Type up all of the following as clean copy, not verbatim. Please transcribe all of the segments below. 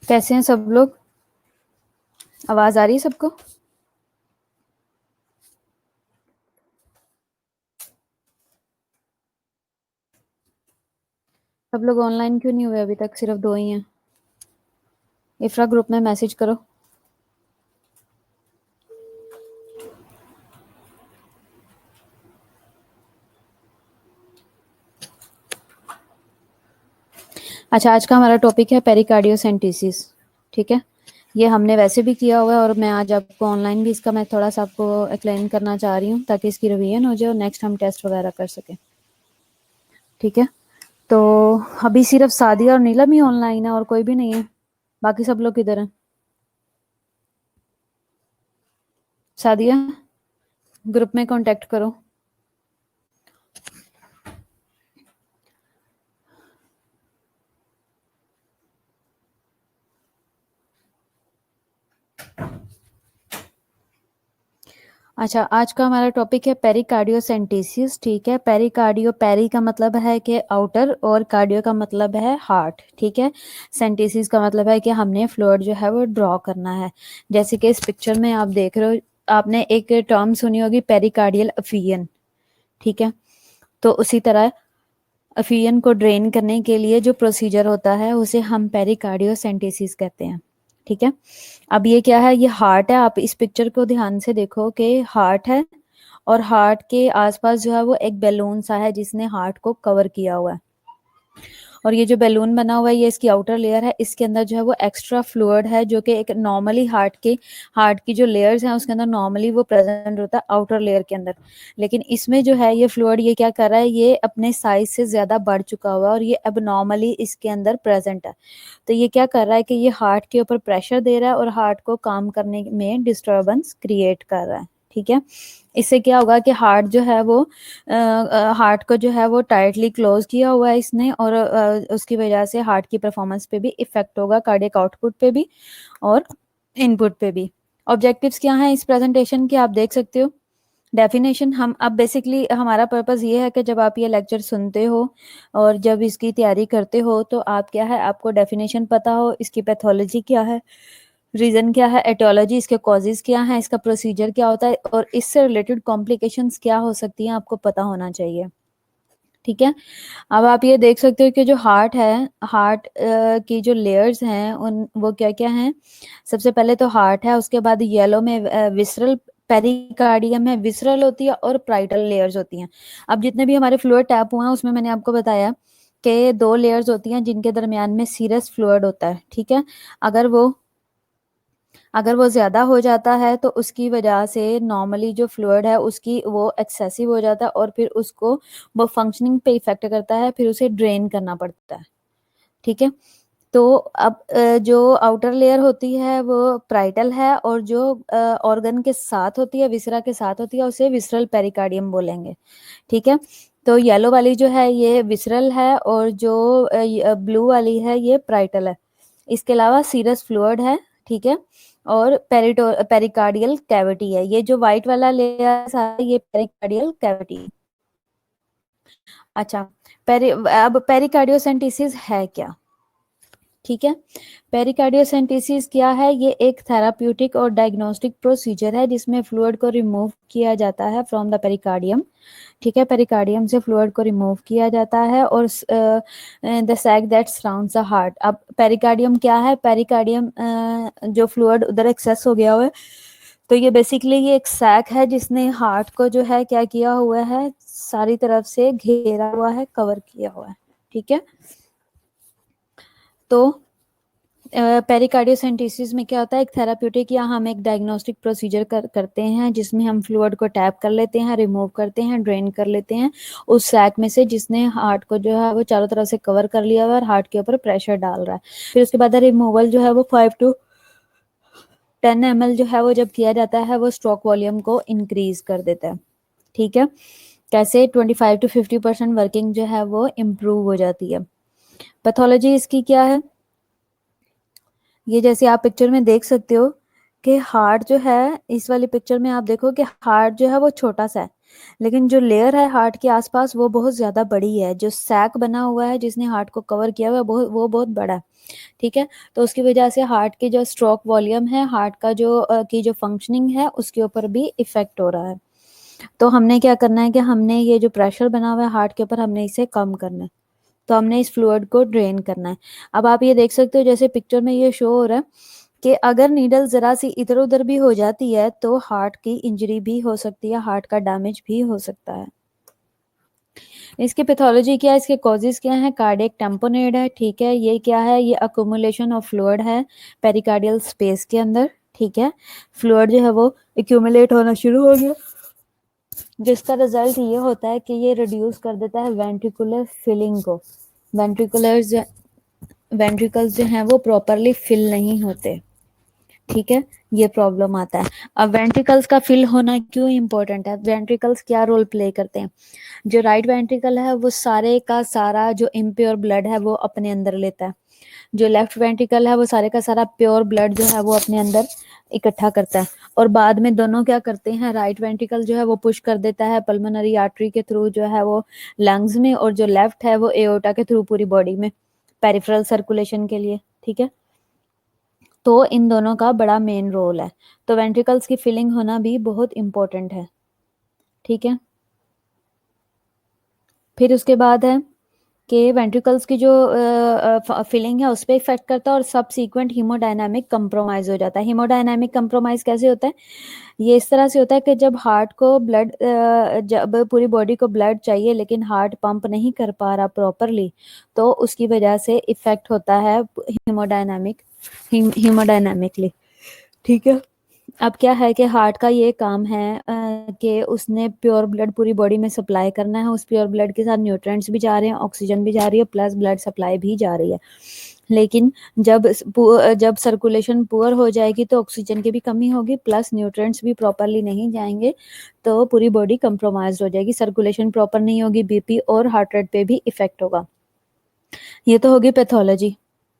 कैसे हैं सब लोग? आवाज आ रही है सबको? सब लोग ऑनलाइन क्यों नहीं हुए अभी तक? सिर्फ दो ही हैं। इफ्रा ग्रुप में मैसेज करो। अच्छा, आज का हमारा टॉपिक है पेरिकार्डियोसेंटेसिस। ठीक है, ये हमने वैसे भी किया हुआ है और मैं आज आपको ऑनलाइन भी इसका मैं थोड़ा सा आपको एक्सप्लेन करना चाह रही हूँ ताकि इसकी रिवीजन हो जाए और नेक्स्ट हम टेस्ट वगैरह कर सकें। ठीक है, तो अभी सिर्फ सादिया और नीलम ही ऑनलाइन है और कोई भी नहीं है। बाकी सब लोग किधर हैं? सादिया, ग्रुप में कांटेक्ट करो। अच्छा, आज का हमारा टॉपिक है पेरिकार्डियोसेंटेसिस। ठीक है, पेरिकार्डियो, पेरी का मतलब है कि आउटर और कार्डियो का मतलब है हार्ट। ठीक है, सेंटेसिस का मतलब है कि हमने फ्लूइड जो है वो ड्रॉ करना है। जैसे कि इस पिक्चर में आप देख रहे हो, आपने एक टर्म सुनी होगी पेरिकार्डियल अफियन। ठीक है, तो उसी तरह अफियन को ड्रेन करने के लिए जो प्रोसीजर होता है उसे हम पेरिकार्डियोसेंटेसिस कहते हैं। ठीक है, अब ये क्या है? ये हार्ट है। आप इस पिक्चर को ध्यान से देखो कि हार्ट है और हार्ट के आसपास जो है वो एक बैलून सा है जिसने हार्ट को कवर किया हुआ है। और ये जो बैलून बना हुआ है ये इसकी आउटर लेयर है। इसके अंदर जो है वो एक्स्ट्रा फ्लूइड है जो कि एक नॉर्मली हार्ट की जो लेयर्स हैं उसके अंदर नॉर्मली वो प्रेजेंट होता है आउटर लेयर के अंदर। लेकिन इसमें जो है ये फ्लूइड ये क्या कर रहा है, ये अपने साइज से ज्यादा बढ़ चुका हुआ है और ये अब नॉर्मली इसके अंदर प्रेजेंट है। तो ये क्या कर रहा है कि ये हार्ट के ऊपर प्रेशर दे रहा है और हार्ट को काम करने में डिस्टरबेंस क्रिएट कर रहा है। ठीक है, इससे क्या होगा कि हार्ट जो है वो हार्ट को जो है वो टाइटली क्लोज किया हुआ है इसने और उसकी वजह से हार्ट की परफॉर्मेंस पे भी इफेक्ट होगा, कार्डियक आउटपुट पे भी और इनपुट पे भी। ऑब्जेक्टिव्स क्या हैं इस प्रेजेंटेशन के, आप देख सकते हो। डेफिनेशन, हम अब बेसिकली हमारा पर्पस ये है कि जब आप ये लेक्चर सुनते हो और जब इसकी तैयारी करते हो तो आप क्या है, आपको डेफिनेशन पता हो, इसकी पैथोलॉजी क्या है, रीजन क्या है, एटियोलॉजी, इसके कॉजेज क्या है, इसका प्रोसीजर क्या होता है और इससे रिलेटेड कॉम्प्लिकेशंस क्या हो सकती हैं आपको पता होना चाहिए। ठीक है, अब आप ये देख सकते हो कि जो हार्ट है, हार्ट की जो लेयर्स हैं उन वो क्या क्या हैं। सबसे पहले तो हार्ट है, उसके बाद येलो में विसरल पेरिकार्डियम है, विसरल होती है और प्राइटल लेयर्स होती हैं। अब जितने भी हमारे फ्लूइड टैप हुए हैं उसमें मैंने आपको बताया कि दो लेयर्स होती हैं जिनके दरमियान में सीरस फ्लूइड होता है। ठीक है, अगर वो अगर वो ज़्यादा हो जाता है तो उसकी वजह से नॉर्मली जो फ्लूइड है उसकी वो एक्सेसिव हो जाता है और फिर उसको वो फंक्शनिंग पे इफेक्ट करता है, फिर उसे ड्रेन करना पड़ता है। ठीक है, तो अब जो आउटर लेयर होती है वो प्राइटल है और जो ऑर्गन के साथ होती है, विसरा के साथ होती है, उसे विसरल पेरिकार्डियम बोलेंगे। ठीक है, तो येलो वाली जो है ये विसरल है और जो ब्लू वाली है ये प्राइटल है। इसके अलावा सीरस फ्लूइड है। ठीक है, और पेरिकार्डियल कैविटी है। ये जो व्हाइट वाला लेयर है ये पेरिकार्डियल कैविटी है। अच्छा, अब पेरिकार्डियोसेंटेसिस है क्या? ठीक है, पेरिकार्डियोसेंटेसिस क्या है? ये एक थेराप्यूटिक और डायग्नोस्टिक प्रोसीजर है जिसमें फ्लूइड को रिमूव किया जाता है फ्रॉम द पेरिकार्डियम। ठीक है, पेरिकार्डियम से फ्लूइड को रिमूव किया जाता है और the sac that surrounds the heart. अब पेरिकार्डियम क्या है? पेरिकार्डियम जो फ्लूइड उधर एक्सेस हो गया हुआ है, तो ये बेसिकली ये एक सैक है जिसने हार्ट को जो है क्या किया हुआ है, सारी तरफ से घेरा हुआ है, कवर किया हुआ है। ठीक है, तो पेरिकार्डियोसेंटेसिस में क्या होता है, एक थेराप्यूटिक या हम एक डायग्नोस्टिक प्रोसीजर करते हैं जिसमें हम फ्लूइड को टैप कर लेते हैं, रिमूव करते हैं, ड्रेन कर लेते हैं उस सैक में से जिसने हार्ट को जो है वो चारों तरफ से कवर कर लिया हुआ है और हार्ट के ऊपर प्रेशर डाल रहा है। फिर उसके बाद रिमूवल जो है वो 5 to 10 ml जो है वो जब किया जाता है वो स्ट्रोक वॉल्यूम को इंक्रीज कर देता है। ठीक है, कैसे? 25 to 50% वर्किंग जो है वो इम्प्रूव हो जाती है। पैथोलॉजी इसकी क्या है? ये जैसे आप पिक्चर में देख सकते हो कि हार्ट जो है, इस वाली पिक्चर में आप देखो कि हार्ट जो है वो छोटा सा है लेकिन जो लेयर है हार्ट के आसपास वो बहुत ज़्यादा बड़ी है, जो सैक बना हुआ है जिसने हार्ट को कवर किया हुआ है वो बहुत बड़ा है, ठीक है। तो उसकी वजह से हार्ट की जो स्ट्रोक वॉल्यूम है, हार्ट का जो की जो फंक्शनिंग है उसके ऊपर भी इफेक्ट हो रहा है। तो हमने क्या करना है कि हमने ये जो प्रेशर बना हुआ है हार्ट के ऊपर, हमने इसे कम करना है। तो हमने इस फ्लूइड को ड्रेन करना है। अब आप ये देख सकते हो जैसे पिक्चर में ये शो हो रहा है कि अगर नीडल जरा सी इधर उधर भी हो जाती है तो हार्ट की इंजरी भी हो सकती है, हार्ट का डैमेज भी हो सकता है। इसकी पैथोलॉजी क्या है, इसके कॉजेज क्या है? कार्डियक टेम्पोनेड है, ठीक है। ये क्या है? ये अक्यूमुलेशन ऑफ फ्लूइड है पेरिकार्डियल स्पेस के अंदर, ठीक है। फ्लूइड जो है वो एक्यूमुलेट होना शुरू हो गया, जिसका रिजल्ट ये होता है कि ये रिड्यूस कर देता है वेंट्रिकुलर फिलिंग को। वेंट्रिकुलर्स वेंट्रिकल्स जो हैं वो प्रॉपरली फिल नहीं होते, ठीक है। ये प्रॉब्लम आता है। अब वेंट्रिकल्स का फिल होना क्यों इंपॉर्टेंट है? वेंट्रिकल्स क्या रोल प्ले करते हैं? जो राइट वेंट्रिकल है वो सारे का सारा जो इम्प्योर ब्लड है वो अपने अंदर लेता है। जो लेफ्ट वेंट्रिकल है वो सारे का सारा प्योर ब्लड जो है वो अपने अंदर इकट्ठा करता है। और बाद में दोनों क्या करते हैं, राइट वेंट्रिकल जो है वो पुश कर देता है पल्मोनरी आर्टरी के थ्रू जो है वो लंग्स में, और जो लेफ्ट है वो एओर्टा के थ्रू पूरी बॉडी में पेरिफेरल सर्कुलेशन के लिए, ठीक है। तो इन दोनों का बड़ा मेन रोल है। तो वेंट्रिकल्स की फिलिंग होना भी बहुत इंपॉर्टेंट है, ठीक है। फिर उसके बाद है कि वेंट्रिकल्स की जो फिलिंग है उस पर इफेक्ट करता है और सब सीक्वेंट हीमोडायनामिक कंप्रोमाइज हो जाता है। हीमोडायनामिक कंप्रोमाइज कैसे होता है? ये इस तरह से होता है कि जब हार्ट को ब्लड जब पूरी बॉडी को ब्लड चाहिए लेकिन हार्ट पंप नहीं कर पा रहा प्रॉपरली, तो उसकी वजह से इफेक्ट होता है हीमोडायनामिकली, ठीक है। अब क्या है कि हार्ट का ये काम है कि उसने प्योर ब्लड पूरी बॉडी में सप्लाई करना है। उस प्योर ब्लड के साथ न्यूट्रिएंट्स भी जा रहे हैं, ऑक्सीजन भी जा रही है, प्लस ब्लड सप्लाई भी जा रही है। लेकिन जब सर्कुलेशन पुअर हो जाएगी तो ऑक्सीजन की भी कमी होगी, प्लस न्यूट्रिएंट्स भी प्रॉपरली नहीं जाएंगे, तो पूरी बॉडी कंप्रोमाइज हो जाएगी। सर्कुलेशन प्रॉपर नहीं होगी, बीपी और हार्ट रेट पे भी इफेक्ट होगा। ये तो होगी पैथोलॉजी,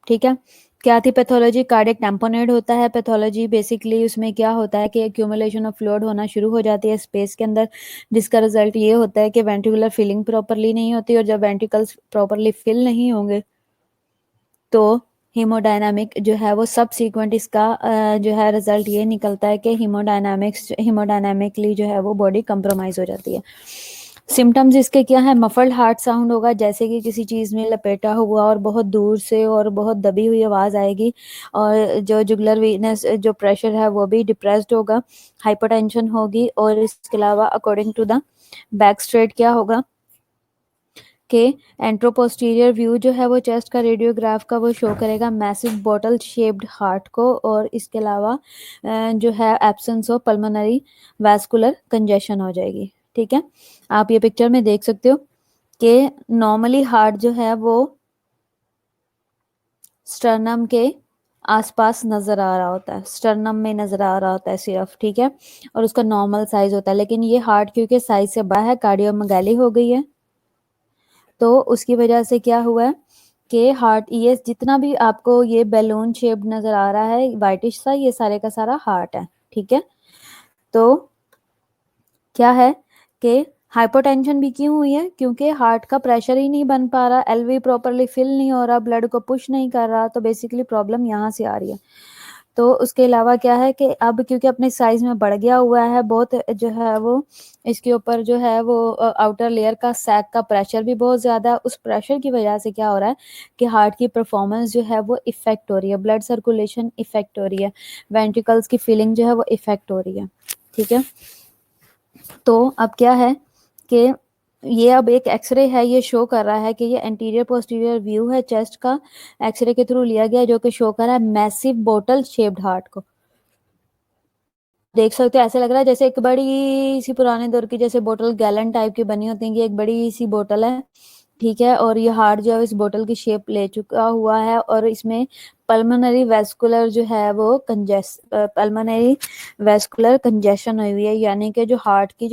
ठीक है। क्या थी पैथोलॉजी? कार्डियक टैम्पोनेड होता है पैथोलॉजी। बेसिकली उसमें क्या होता है कि एक्यूमुलेशन ऑफ फ्लूइड होना शुरू हो जाती है स्पेस के अंदर, जिसका रिजल्ट ये होता है कि वेंट्रिकुलर फिलिंग प्रॉपरली नहीं होती, और जब वेंट्रिकल्स प्रॉपरली फिल नहीं होंगे तो हीमोडायनामिक जो है वो सब सीक्वेंट इसका जो है रिजल्ट ये निकलता है कि हीमोडायनामिकली जो है वो बॉडी कंप्रोमाइज हो जाती है। सिम्टम्स इसके क्या है? मफल्ड हार्ट साउंड होगा, जैसे कि किसी चीज़ में लपेटा हुआ और बहुत दूर से और बहुत दबी हुई आवाज़ आएगी, और जो जुगुलर वीनस जो प्रेशर है वो भी डिप्रेस्ड होगा, हाइपरटेंशन होगी, और इसके अलावा according to the back straight क्या होगा के एंट्रोपोस्टीरियर व्यू जो है वो चेस्ट का रेडियोग्राफ का वो शो करेगा मैसिव बॉटल शेप्ड हार्ट को, और इसके अलावा जो है absence of pulmonary vascular congestion हो जाएगी, ठीक है। आप ये पिक्चर में देख सकते हो कि नॉर्मली हार्ट जो है वो स्टर्नम के आसपास नजर आ रहा होता है, स्टर्नम में नजर आ रहा होता है सिर्फ, ठीक है, और उसका नॉर्मल साइज होता है। लेकिन ये हार्ट क्योंकि साइज से बड़ा है, कार्डियोमेगाली हो गई है, तो उसकी वजह से क्या हुआ है कि हार्ट, ये जितना भी आपको ये बैलून शेप्ड नजर आ रहा है वाइटिश सा, ये सारे का सारा हार्ट है, ठीक है। तो क्या है कि हाइपोटेंशन भी क्यों हुई है? क्योंकि हार्ट का प्रेशर ही नहीं बन पा रहा, एलवी प्रॉपरली फिल नहीं हो रहा, ब्लड को पुश नहीं कर रहा, तो बेसिकली प्रॉब्लम यहाँ से आ रही है। तो उसके अलावा क्या है कि अब क्योंकि अपने साइज में बढ़ गया हुआ है बहुत, जो है वो इसके ऊपर जो है वो आउटर लेयर का सैक का प्रेशर भी बहुत ज़्यादा है। उस प्रेशर की वजह से क्या हो रहा है कि हार्ट की परफॉर्मेंस जो है वो इफेक्ट हो रही है, ब्लड सर्कुलेशन इफेक्ट हो रही है, वेंट्रिकल्स की फीलिंग जो है वो इफेक्ट हो रही है, ठीक है। तो अब क्या है कि ये अब एक एक्सरे है, ये शो कर रहा है कि ये एंटीरियर पोस्टीरियर व्यू है चेस्ट का, एक्सरे के थ्रू लिया गया, जो कि शो कर रहा है मैसिव बोतल शेप्ड हार्ट को। देख सकते हो ऐसे लग रहा है जैसे एक बड़ी सी पुराने दौर की जैसे बोतल गैलन टाइप की बनी होती है, कि एक बड़ी सी बोतल है, ठीक है, और ये हार्ट जो है इस बोतल की शेप ले चुका हुआ है, और इसमें पल्मोनरी वेस्कुलर जो है वो पल्मोनरी वेस्कुलर कंजेशन हुई हुई है, यानी कि जो हार्ट की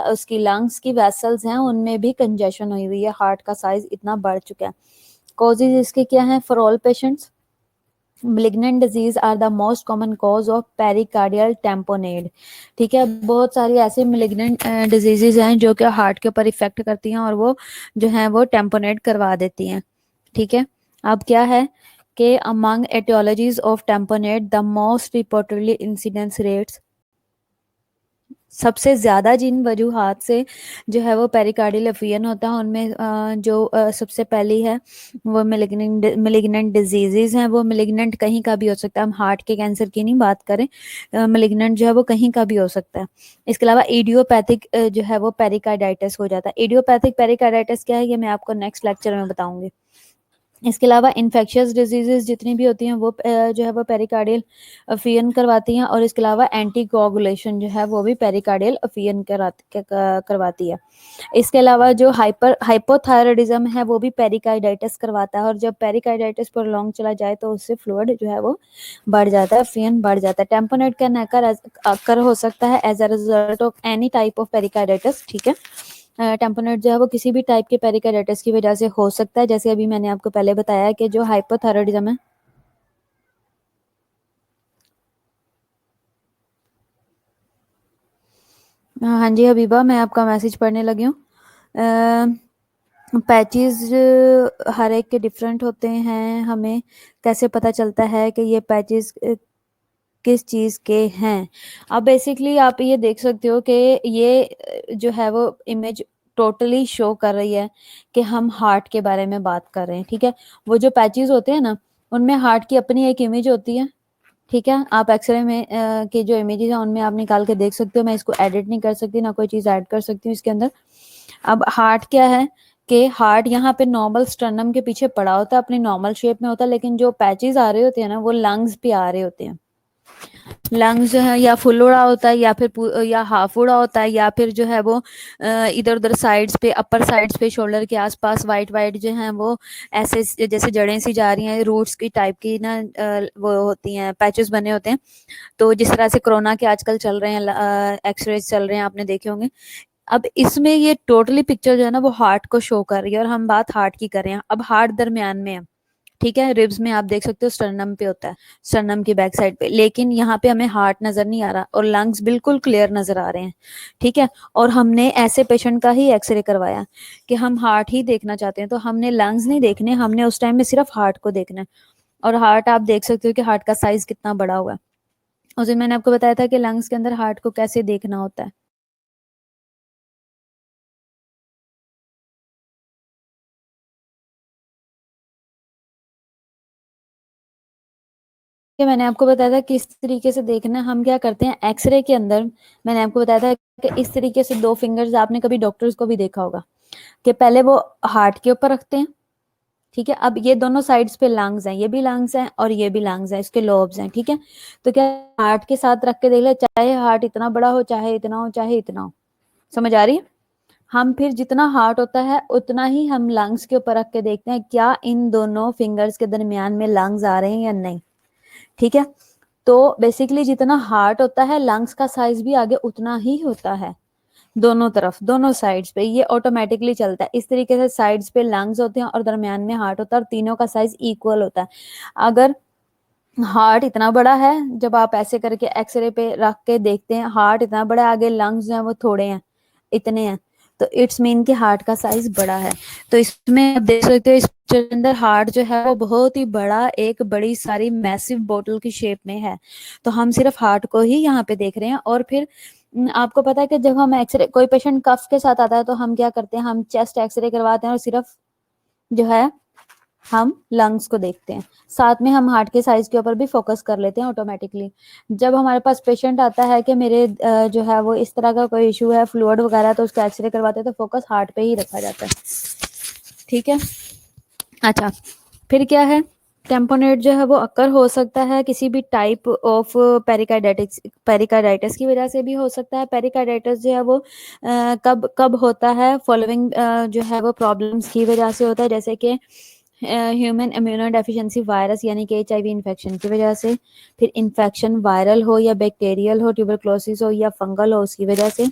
उसकी लंग्स की वेसल्स हैं उनमें भी कंजेशन हुई हुई है, हार्ट का साइज इतना बढ़ चुका है। कॉजेज इसके क्या है for all patients? malignant disease are the most common cause of pericardial tamponade। ठीक है, बहुत सारी ऐसे malignant diseases हैं जो कि हार्ट के ऊपर इफेक्ट करती हैं और वो जो है वो टेम्पोनेट करवा देती हैं। ठीक है, अब क्या है कि among etiologies of tamponade the most reportedly incidence rates, सबसे ज़्यादा जिन वजूहात से जो है वो पेरिकार्डियल एफियन होता है उनमें जो सबसे पहली है वो मेलिग्नेंट डिजीजेज हैं। वो मेलिग्नेंट कहीं का भी हो सकता है, हम हार्ट के कैंसर की नहीं बात करें, मेलिग्नेंट जो है वो कहीं का भी हो सकता है। इसके अलावा इडियोपैथिक जो है वो पेरिकार्डाइटिस हो जाता है। इडियोपैथिक पेरिकार्डाइटिस क्या है ये मैं आपको नेक्स्ट लेक्चर में बताऊंगी। इसके अलावा इन्फेक्शियस डिजीजेज जितनी भी होती हैं वो जो है वो पेरिकार्डियल अफियन करवाती हैं, और इसके अलावा एंटीकोगुलेशन जो है वो भी पेरिकार्डियल अफियन करवाती है। इसके अलावा जो हाइपोथायराइडिज्म है वो भी पेरिकार्डाइटिस करवाता है, और जब पेरिकार्डाइटिस पर लॉन्ग चला जाए तो उससे फ्लूइड जो है वो बढ़ जाता है, अफियन बढ़ जाता है। टेम्पोनेट कैन अकर हो सकता है as a result of any type of pericarditis. ठीक है, टेम्पोनेट जो है वो किसी भी टाइप के पेरिकार्डाइटिस की वजह से हो सकता है, जैसे अभी मैंने आपको पहले बताया कि जो हाइपोथायराइडिज्म है। हाँ जी हबीबा, मैं आपका मैसेज पढ़ने लगी हूँ। पैचेस हर एक के डिफरेंट होते हैं, हमें कैसे पता चलता है कि ये पैचेस किस चीज़ के हैं। अब बेसिकली आप ये देख सकते हो कि ये जो है वो इमेज टोटली शो कर रही है कि हम हार्ट के बारे में बात कर रहे हैं। ठीक है, वो जो पैचेस होते हैं ना उनमें हार्ट की अपनी एक इमेज होती है। ठीक है, आप एक्सरे में के जो इमेजेस हैं उनमें आप निकाल के देख सकते हो। मैं इसको एडिट नहीं कर सकती, ना कोई चीज़ ऐड कर सकती हूँ इसके अंदर। अब हार्ट क्या है कि हार्ट यहाँ पे नॉर्मल स्टर्नम के पीछे पड़ा होता है, अपनी नॉर्मल शेप में होता है, लेकिन जो पैचेस आ रहे होते हैं ना वो लंग्स पे आ रहे होते हैं। लंग्स जो है या फुल उड़ा होता है या फिर या हाफ उड़ा होता है, या फिर जो है वो इधर उधर साइड्स पे, अपर साइड्स पे, शोल्डर के आसपास वाइट वाइट जो है वो ऐसे जैसे जड़ें सी जा रही हैं, रूट्स की टाइप की ना वो होती हैं, पैचेस बने होते हैं। तो जिस तरह से कोरोना के आजकल चल रहे हैं एक्सरेज चल रहे हैं, आपने देखे होंगे। अब इसमें ये टोटली पिक्चर जो है ना वो हार्ट को शो कर रही है, और हम बात हार्ट की कर रहे हैं। अब हार्ट दरमियान में है। ठीक है, रिब्स में आप देख सकते हो स्टर्नम पे होता है, स्टर्नम की बैक साइड पे, लेकिन यहाँ पे हमें हार्ट नजर नहीं आ रहा और लंग्स बिल्कुल क्लियर नजर आ रहे हैं। ठीक है, और हमने ऐसे पेशेंट का ही एक्सरे करवाया कि हम हार्ट ही देखना चाहते हैं, तो हमने लंग्स नहीं देखने, हमने उस टाइम में सिर्फ हार्ट को देखना है। और हार्ट आप देख सकते हो कि हार्ट का साइज कितना बड़ा हुआ है। उस दिन मैंने आपको बताया था कि लंग्स के अंदर हार्ट को कैसे देखना होता है। कि मैंने आपको बताया था किस तरीके से देखना है। हम क्या करते हैं एक्सरे के अंदर, मैंने आपको बताया था कि इस तरीके से दो फिंगर्स, आपने कभी डॉक्टर्स को भी देखा होगा कि पहले वो हार्ट के ऊपर रखते हैं। ठीक है, अब ये दोनों साइड्स पे लंग्स हैं, ये भी लंग्स हैं और ये भी लंग्स हैं, इसके लोब्स हैं। ठीक है, तो क्या हार्ट के साथ रख के देख ले, चाहे हार्ट इतना बड़ा हो, चाहे इतना हो, चाहे इतना हो। समझ आ रही है? हम फिर जितना हार्ट होता है उतना ही हम लंग्स के ऊपर रख के देखते हैं क्या इन दोनों फिंगर्स के दरमियान में लंग्स आ रहे हैं या नहीं। ठीक है, तो बेसिकली जितना हार्ट होता है लंग्स का साइज भी आगे उतना ही होता है, दोनों तरफ, दोनों साइड्स पे ये ऑटोमेटिकली चलता है। इस तरीके से साइड्स पे लंग्स होते हैं और दरमियान में हार्ट होता है, और तीनों का साइज इक्वल होता है। अगर हार्ट इतना बड़ा है, जब आप ऐसे करके एक्सरे पे रख के देखते हैं हार्ट इतना बड़ा है, आगे लंग्स जो है वो थोड़े हैं, इतने हैं, तो इट्स मीन कि हार्ट का साइज बड़ा है। तो इसमें आप देख सकते हो इस पिक्चर के अंदर हार्ट जो है वो बहुत ही बड़ा, एक बड़ी सारी मैसिव बोतल की शेप में है। तो हम सिर्फ हार्ट को ही यहाँ पे देख रहे हैं। और फिर आपको पता है कि जब हम एक्सरे, कोई पेशेंट कफ के साथ आता है तो हम क्या करते हैं, हम चेस्ट एक्सरे करवाते हैं और सिर्फ जो है हम लंग्स को देखते हैं, साथ में हम हार्ट के साइज के ऊपर भी फोकस कर लेते हैं ऑटोमेटिकली। जब हमारे पास पेशेंट आता है कि मेरे जो है वो इस तरह का कोई इशू है, फ्लूइड वगैरह, तो उसका एक्सरे करवाते हैं तो फोकस हार्ट पे ही रखा जाता है। ठीक है, अच्छा, फिर क्या है, टेम्पोनेट जो है वो अकर हो सकता है किसी भी टाइप ऑफ पेरिकार्डाइटिस की वजह से भी हो सकता है। पेरिकार्डाइटिस जो है वो कब कब होता है, फॉलोइंग जो है वो प्रॉब्लम्स की वजह से होता है, जैसे कि ह्यूमन इम्यूनो डेफिशिएंसी वायरस यानी कि HIV इन्फेक्शन की वजह से, फिर इन्फेक्शन वायरल हो या बैक्टीरियल हो, ट्यूबरक्लोसिस हो या फंगल हो उसकी वजह से,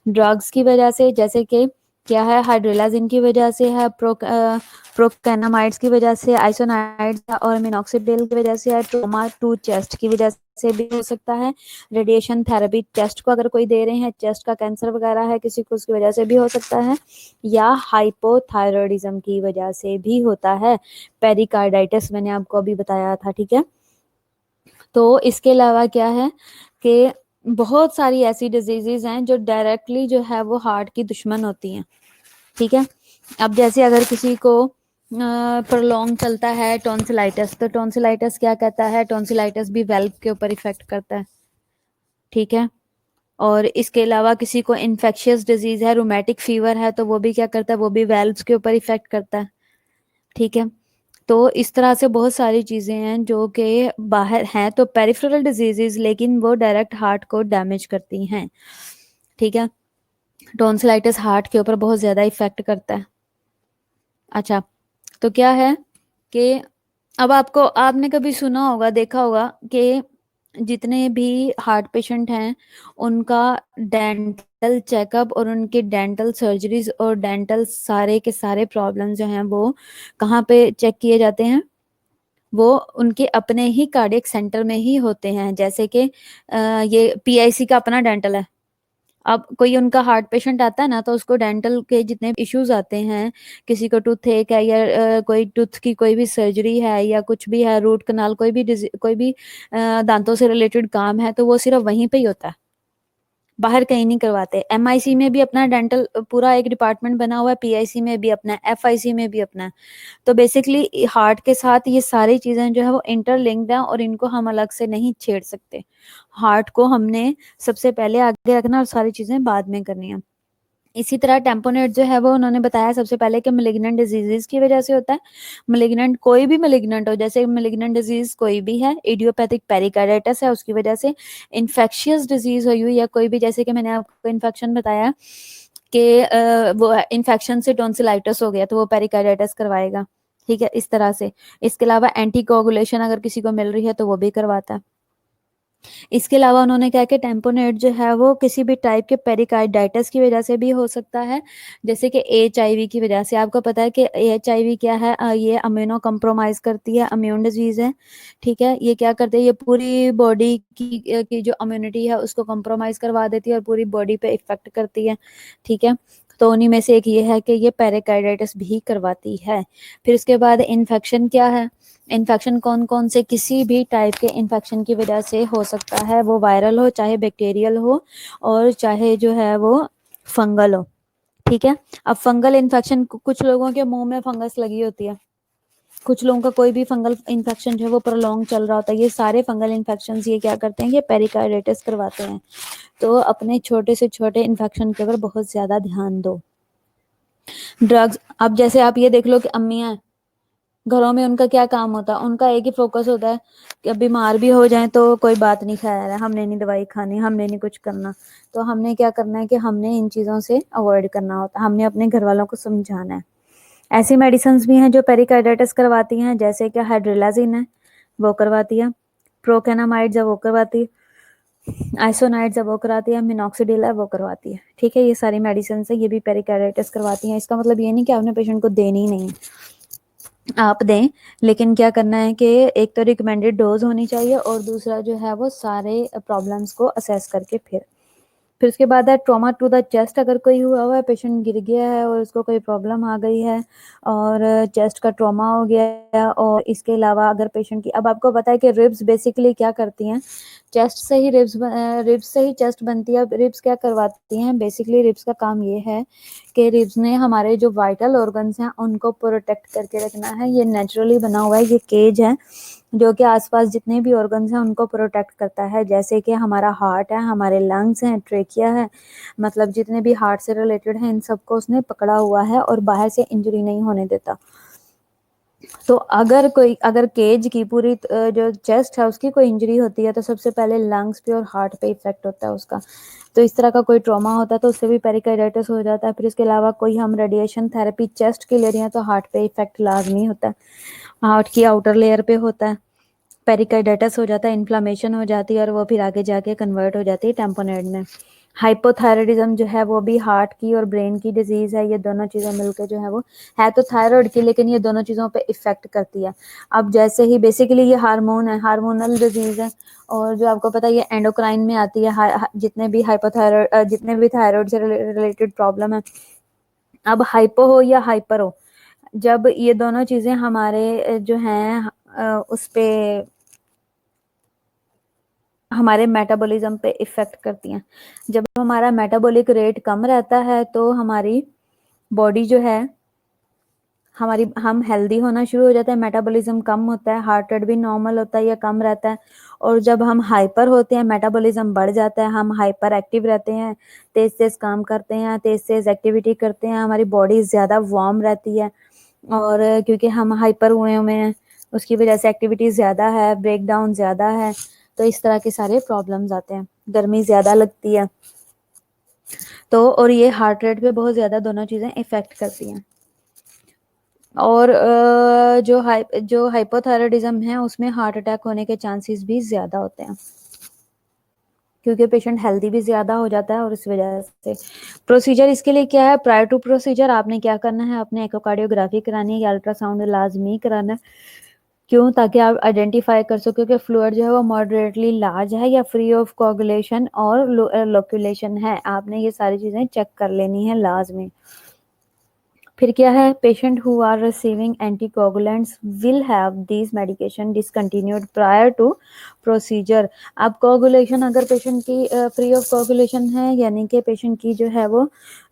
ड्रग्स की वजह से, जैसे कि क्या है, हाइड्रोलाजिन की वजह से है, प्रोकैनामाइड्स की वजह से, आइसोनाइड्स और मिनॉक्सिडिल की वजह से है, ट्रोमा टू चेस्ट की वजह से भी हो सकता है, रेडिएशन थेरेपी चेस्ट को अगर कोई दे रहे हैं, चेस्ट का कैंसर वगैरह है किसी को, उसकी वजह से भी हो सकता है, या हाइपोथायरॉयडिज्म की वजह से भी होता है, पेरिकार्डाइटिस मैंने आपको अभी बताया था, ठीक है। तो इसके अलावा क्या है कि बहुत सारी ऐसी डिजीजेज हैं जो डायरेक्टली जो है वो हार्ट की दुश्मन होती हैं, ठीक है। अब जैसे अगर किसी को प्रोलॉन्ग चलता है टॉन्सिलाइटिस, तो टॉन्सिलाइटिस क्या कहता है, टॉन्सिलाइटिस भी वेल्व के ऊपर इफेक्ट करता है, ठीक है। और इसके अलावा किसी को इन्फेक्शियस डिजीज है, रोमेटिक फीवर है, तो वो भी क्या करता है, वो भी वेल्व्स के ऊपर इफेक्ट करता है, ठीक है। तो इस तरह से बहुत सारी चीजें हैं जो कि बाहर हैं, तो पेरिफेरल डिजीजेज, लेकिन वो डायरेक्ट हार्ट को डैमेज करती हैं, ठीक है। टॉन्सिलाइटिस हार्ट के ऊपर बहुत ज्यादा इफेक्ट करता है। अच्छा, तो क्या है कि अब आपने कभी सुना होगा, देखा होगा कि जितने भी हार्ट पेशेंट हैं उनका डेंटल चेकअप और उनके डेंटल सर्जरीज और डेंटल सारे के सारे प्रॉब्लम जो हैं वो कहाँ पे चेक किए जाते हैं, वो उनके अपने ही कार्डियक सेंटर में ही होते हैं। जैसे कि ये पीआईसी का अपना डेंटल है। अब कोई उनका हार्ट पेशेंट आता है ना, तो उसको डेंटल के जितने इश्यूज आते हैं, किसी को टूथ एक है या कोई टूथ की कोई भी सर्जरी है या कुछ भी है, रूट कनाल, कोई भी दांतों से रिलेटेड काम है, तो वो सिर्फ वहीं पे ही होता है, बाहर कहीं नहीं करवाते। एमआईसी में भी अपना डेंटल पूरा एक डिपार्टमेंट बना हुआ है, पीआईसी में भी अपना है, एफआईसी में भी अपना है। तो बेसिकली हार्ट के साथ ये सारी चीजें जो है वो इंटरलिंक्ड हैं और इनको हम अलग से नहीं छेड़ सकते। हार्ट को हमने सबसे पहले आगे रखना और सारी चीजें बाद में करनी है। इसी तरह टेम्पोनेट जो है वो उन्होंने बताया सबसे पहले कि मलिग्नेंट डिजीजेस की वजह से होता है। मलिग्नेंट कोई भी मलिग्नेंट हो, जैसे मलिग्नेंट डिजीज कोई भी है, इडियोपैथिक पेरिकार्डाइटिस है उसकी वजह से, इन्फेक्शियस डिजीज हुई या कोई भी, जैसे कि मैंने आपको इन्फेक्शन बताया कि वो इन्फेक्शन से टॉन्सिलाइटिस हो गया तो वो पेरिकार्डाइटिस करवाएगा, ठीक है, इस तरह से। इसके अलावा एंटीकोगुलेशन अगर किसी को मिल रही है तो वो भी करवाता है। इसके अलावा उन्होंने क्या कि टेम्पोनेट जो है वो किसी भी टाइप के पेरिकार्डाइटिस की वजह से भी हो सकता है, जैसे कि एचआईवी की वजह से। आपको पता है कि एचआईवी क्या है, ये इम्यूनो कम्प्रोमाइज करती है, इम्यून डिजीज है, ठीक है। ये क्या करती है, ये पूरी बॉडी की जो इम्यूनिटी है उसको कम्प्रोमाइज करवा देती है और पूरी बॉडी पे इफेक्ट करती है, ठीक है। तो उन्हीं में से एक ये है कि ये पेरिकार्डाइटिस भी करवाती है। फिर इसके बाद इन्फेक्शन क्या है, इन्फेक्शन कौन कौन से, किसी भी टाइप के इन्फेक्शन की वजह से हो सकता है, वो वायरल हो, चाहे बैक्टीरियल हो, और चाहे जो है वो फंगल हो, ठीक है। अब फंगल इन्फेक्शन, कुछ लोगों के मुंह में फंगस लगी होती है, कुछ लोगों का कोई भी फंगल इन्फेक्शन जो है वो प्रोलॉन्ग चल रहा होता है, ये सारे फंगल इन्फेक्शन ये क्या करते हैं, ये पेरिकार्डाइटिस करवाते हैं। तो अपने छोटे से छोटे इन्फेक्शन के ऊपर बहुत ज्यादा ध्यान दो। ड्रग्स, अब जैसे आप ये देख लो कि अम्मियाँ हैं, घरों में उनका क्या काम होता है, उनका एक ही फोकस होता है कि अब बीमार भी हो जाए तो कोई बात नहीं, खैर है, हमने नहीं दवाई खानी, हमने नहीं कुछ करना। तो हमने क्या करना है कि हमने इन चीज़ों से अवॉइड करना होता है, हमने अपने घर वालों को समझाना है। ऐसी मेडिसिन भी हैं जो पेरिकार्डाइटिस करवाती हैं, जैसे कि हाइड्रोलाजिन है वो करवाती है, प्रोकेनामाइड्स है वो करवाती है, आइसोनाइड्स है वो कराती है, मिनॉक्सिडिल है वो करवाती है, ठीक है। ये सारी मेडिसिन है, ये भी पेरिकार्डाइटिस करवाती हैं। इसका मतलब ये नहीं कि आपने पेशेंट को देनी ही नहीं, आप दें, लेकिन क्या करना है कि एक तो रिकमेंडेड डोज होनी चाहिए और दूसरा जो है वो सारे प्रॉब्लम्स को असेस करके फिर उसके बाद है ट्रॉमा टू द चेस्ट। अगर कोई हुआ हुआ है, पेशेंट गिर गया है और उसको कोई प्रॉब्लम आ गई है और चेस्ट का ट्रॉमा हो गया है, और इसके अलावा अगर पेशेंट की, अब आपको पता है कि रिब्स बेसिकली क्या करती हैं, चेस्ट से ही रिब्स से ही चेस्ट बनती है। अब रिब्स क्या करवाती हैं, बेसिकली रिब्स का काम ये है कि रिब्स ने हमारे जो वाइटल ऑर्गन्स हैं उनको प्रोटेक्ट करके रखना है। ये नेचुरली बना हुआ है, ये केज है जो कि आसपास जितने भी ऑर्गन्स हैं उनको प्रोटेक्ट करता है, जैसे कि हमारा हार्ट है, हमारे लंग्स हैं, ट्रेकिया है, मतलब जितने भी हार्ट से रिलेटेड हैं इन सबको उसने पकड़ा हुआ है और बाहर से इंजरी नहीं होने देता। तो अगर केज की पूरी जो चेस्ट है उसकी कोई इंजरी होती है तो सबसे पहले लंग्स पे और हार्ट पे इफेक्ट होता है उसका। तो इस तरह का कोई ट्रॉमा होता है तो उससे भी पेरिकार्डाइटिस हो जाता है। फिर इसके अलावा कोई हम रेडिएशन थेरेपी चेस्ट की ले रही हैं तो हार्ट पे इफेक्ट लाजमी होता है, हार्ट की आउटर लेयर पे होता है, पेरिकार्डाइटिस हो जाता है, इन्फ्लामेशन हो जाती है और वो फिर आगे जाके कन्वर्ट हो जाती है टेम्पोनेट में। हाइपोथायराइडिज्म जो है वो भी हार्ट की और ब्रेन की डिजीज है। ये दोनों चीजें मिलकर जो है वो है तो थायराइड की, लेकिन ये दोनों चीजों पे इफेक्ट करती है। अब जैसे ही बेसिकली ये हार्मोन है, हार्मोनल डिजीज है, और जो आपको पता है ये एंडोक्राइन में आती है। जितने भी हाइपोथायराइड, जितने भी थायराइड से रिलेटेड प्रॉब्लम है, अब हाइपो हो या हाइपर हो, जब ये दोनों चीजें हमारे जो हैं उस पे हमारे मेटाबॉलिज्म पे इफेक्ट करती हैं। जब हमारा मेटाबॉलिक रेट कम रहता है तो हमारी बॉडी जो है, हम हेल्दी होना शुरू हो जाते हैं, मेटाबॉलिज्म कम होता है, हार्ट रेट भी नॉर्मल होता है या कम रहता है। और जब हम हाइपर होते हैं, मेटाबॉलिज्म बढ़ जाता है, हम हाइपर एक्टिव रहते हैं, तेज तेज काम करते हैं, तेज तेज एक्टिविटी करते हैं, हमारी बॉडी ज़्यादा वार्म रहती है। और क्योंकि हम हाइपर हुए हैं, उसकी वजह से एक्टिविटी ज़्यादा है, ब्रेक डाउन ज़्यादा है, तो इस तरह के सारे प्रॉब्लम्स आते हैं। गर्मी ज़्यादा लगती है, तो और ये हार्ट रेट पे बहुत ज़्यादा दोनों चीज़ें इफ़ेक्ट करती हैं। और जो हाइपोथायराइडिज्म है उसमें हार्ट अटैक होने के चांसेस भी ज़्यादा होते हैं, क्योंकि पेशेंट हेल्दी भी ज़्यादा हो जाता है। और इस वजह से प्रोसीजर इसके लिए क्या है, प्रायर टू प्रोसीजर आपने क्या करना है, आपने एकोकार्डियोग्राफी करानी है या अल्ट्रासाउंड लाजमी कराना है। क्यों? ताकि आप आइडेंटिफाई कर सको कि फ्लूइड जो है वो मॉडरेटली लार्ज है या फ्री ऑफ कोगुलेशन और लोकुलेशन है। आपने ये सारी चीज़ें चेक कर लेनी है लाजमी। फिर क्या है, patient who are receiving anticoagulants will have this medication discontinued prior to procedure. अब कोगुलेशन अगर पेशेंट की फ्री ऑफ कोगुलेशन है, यानी कि पेशेंट की जो है वो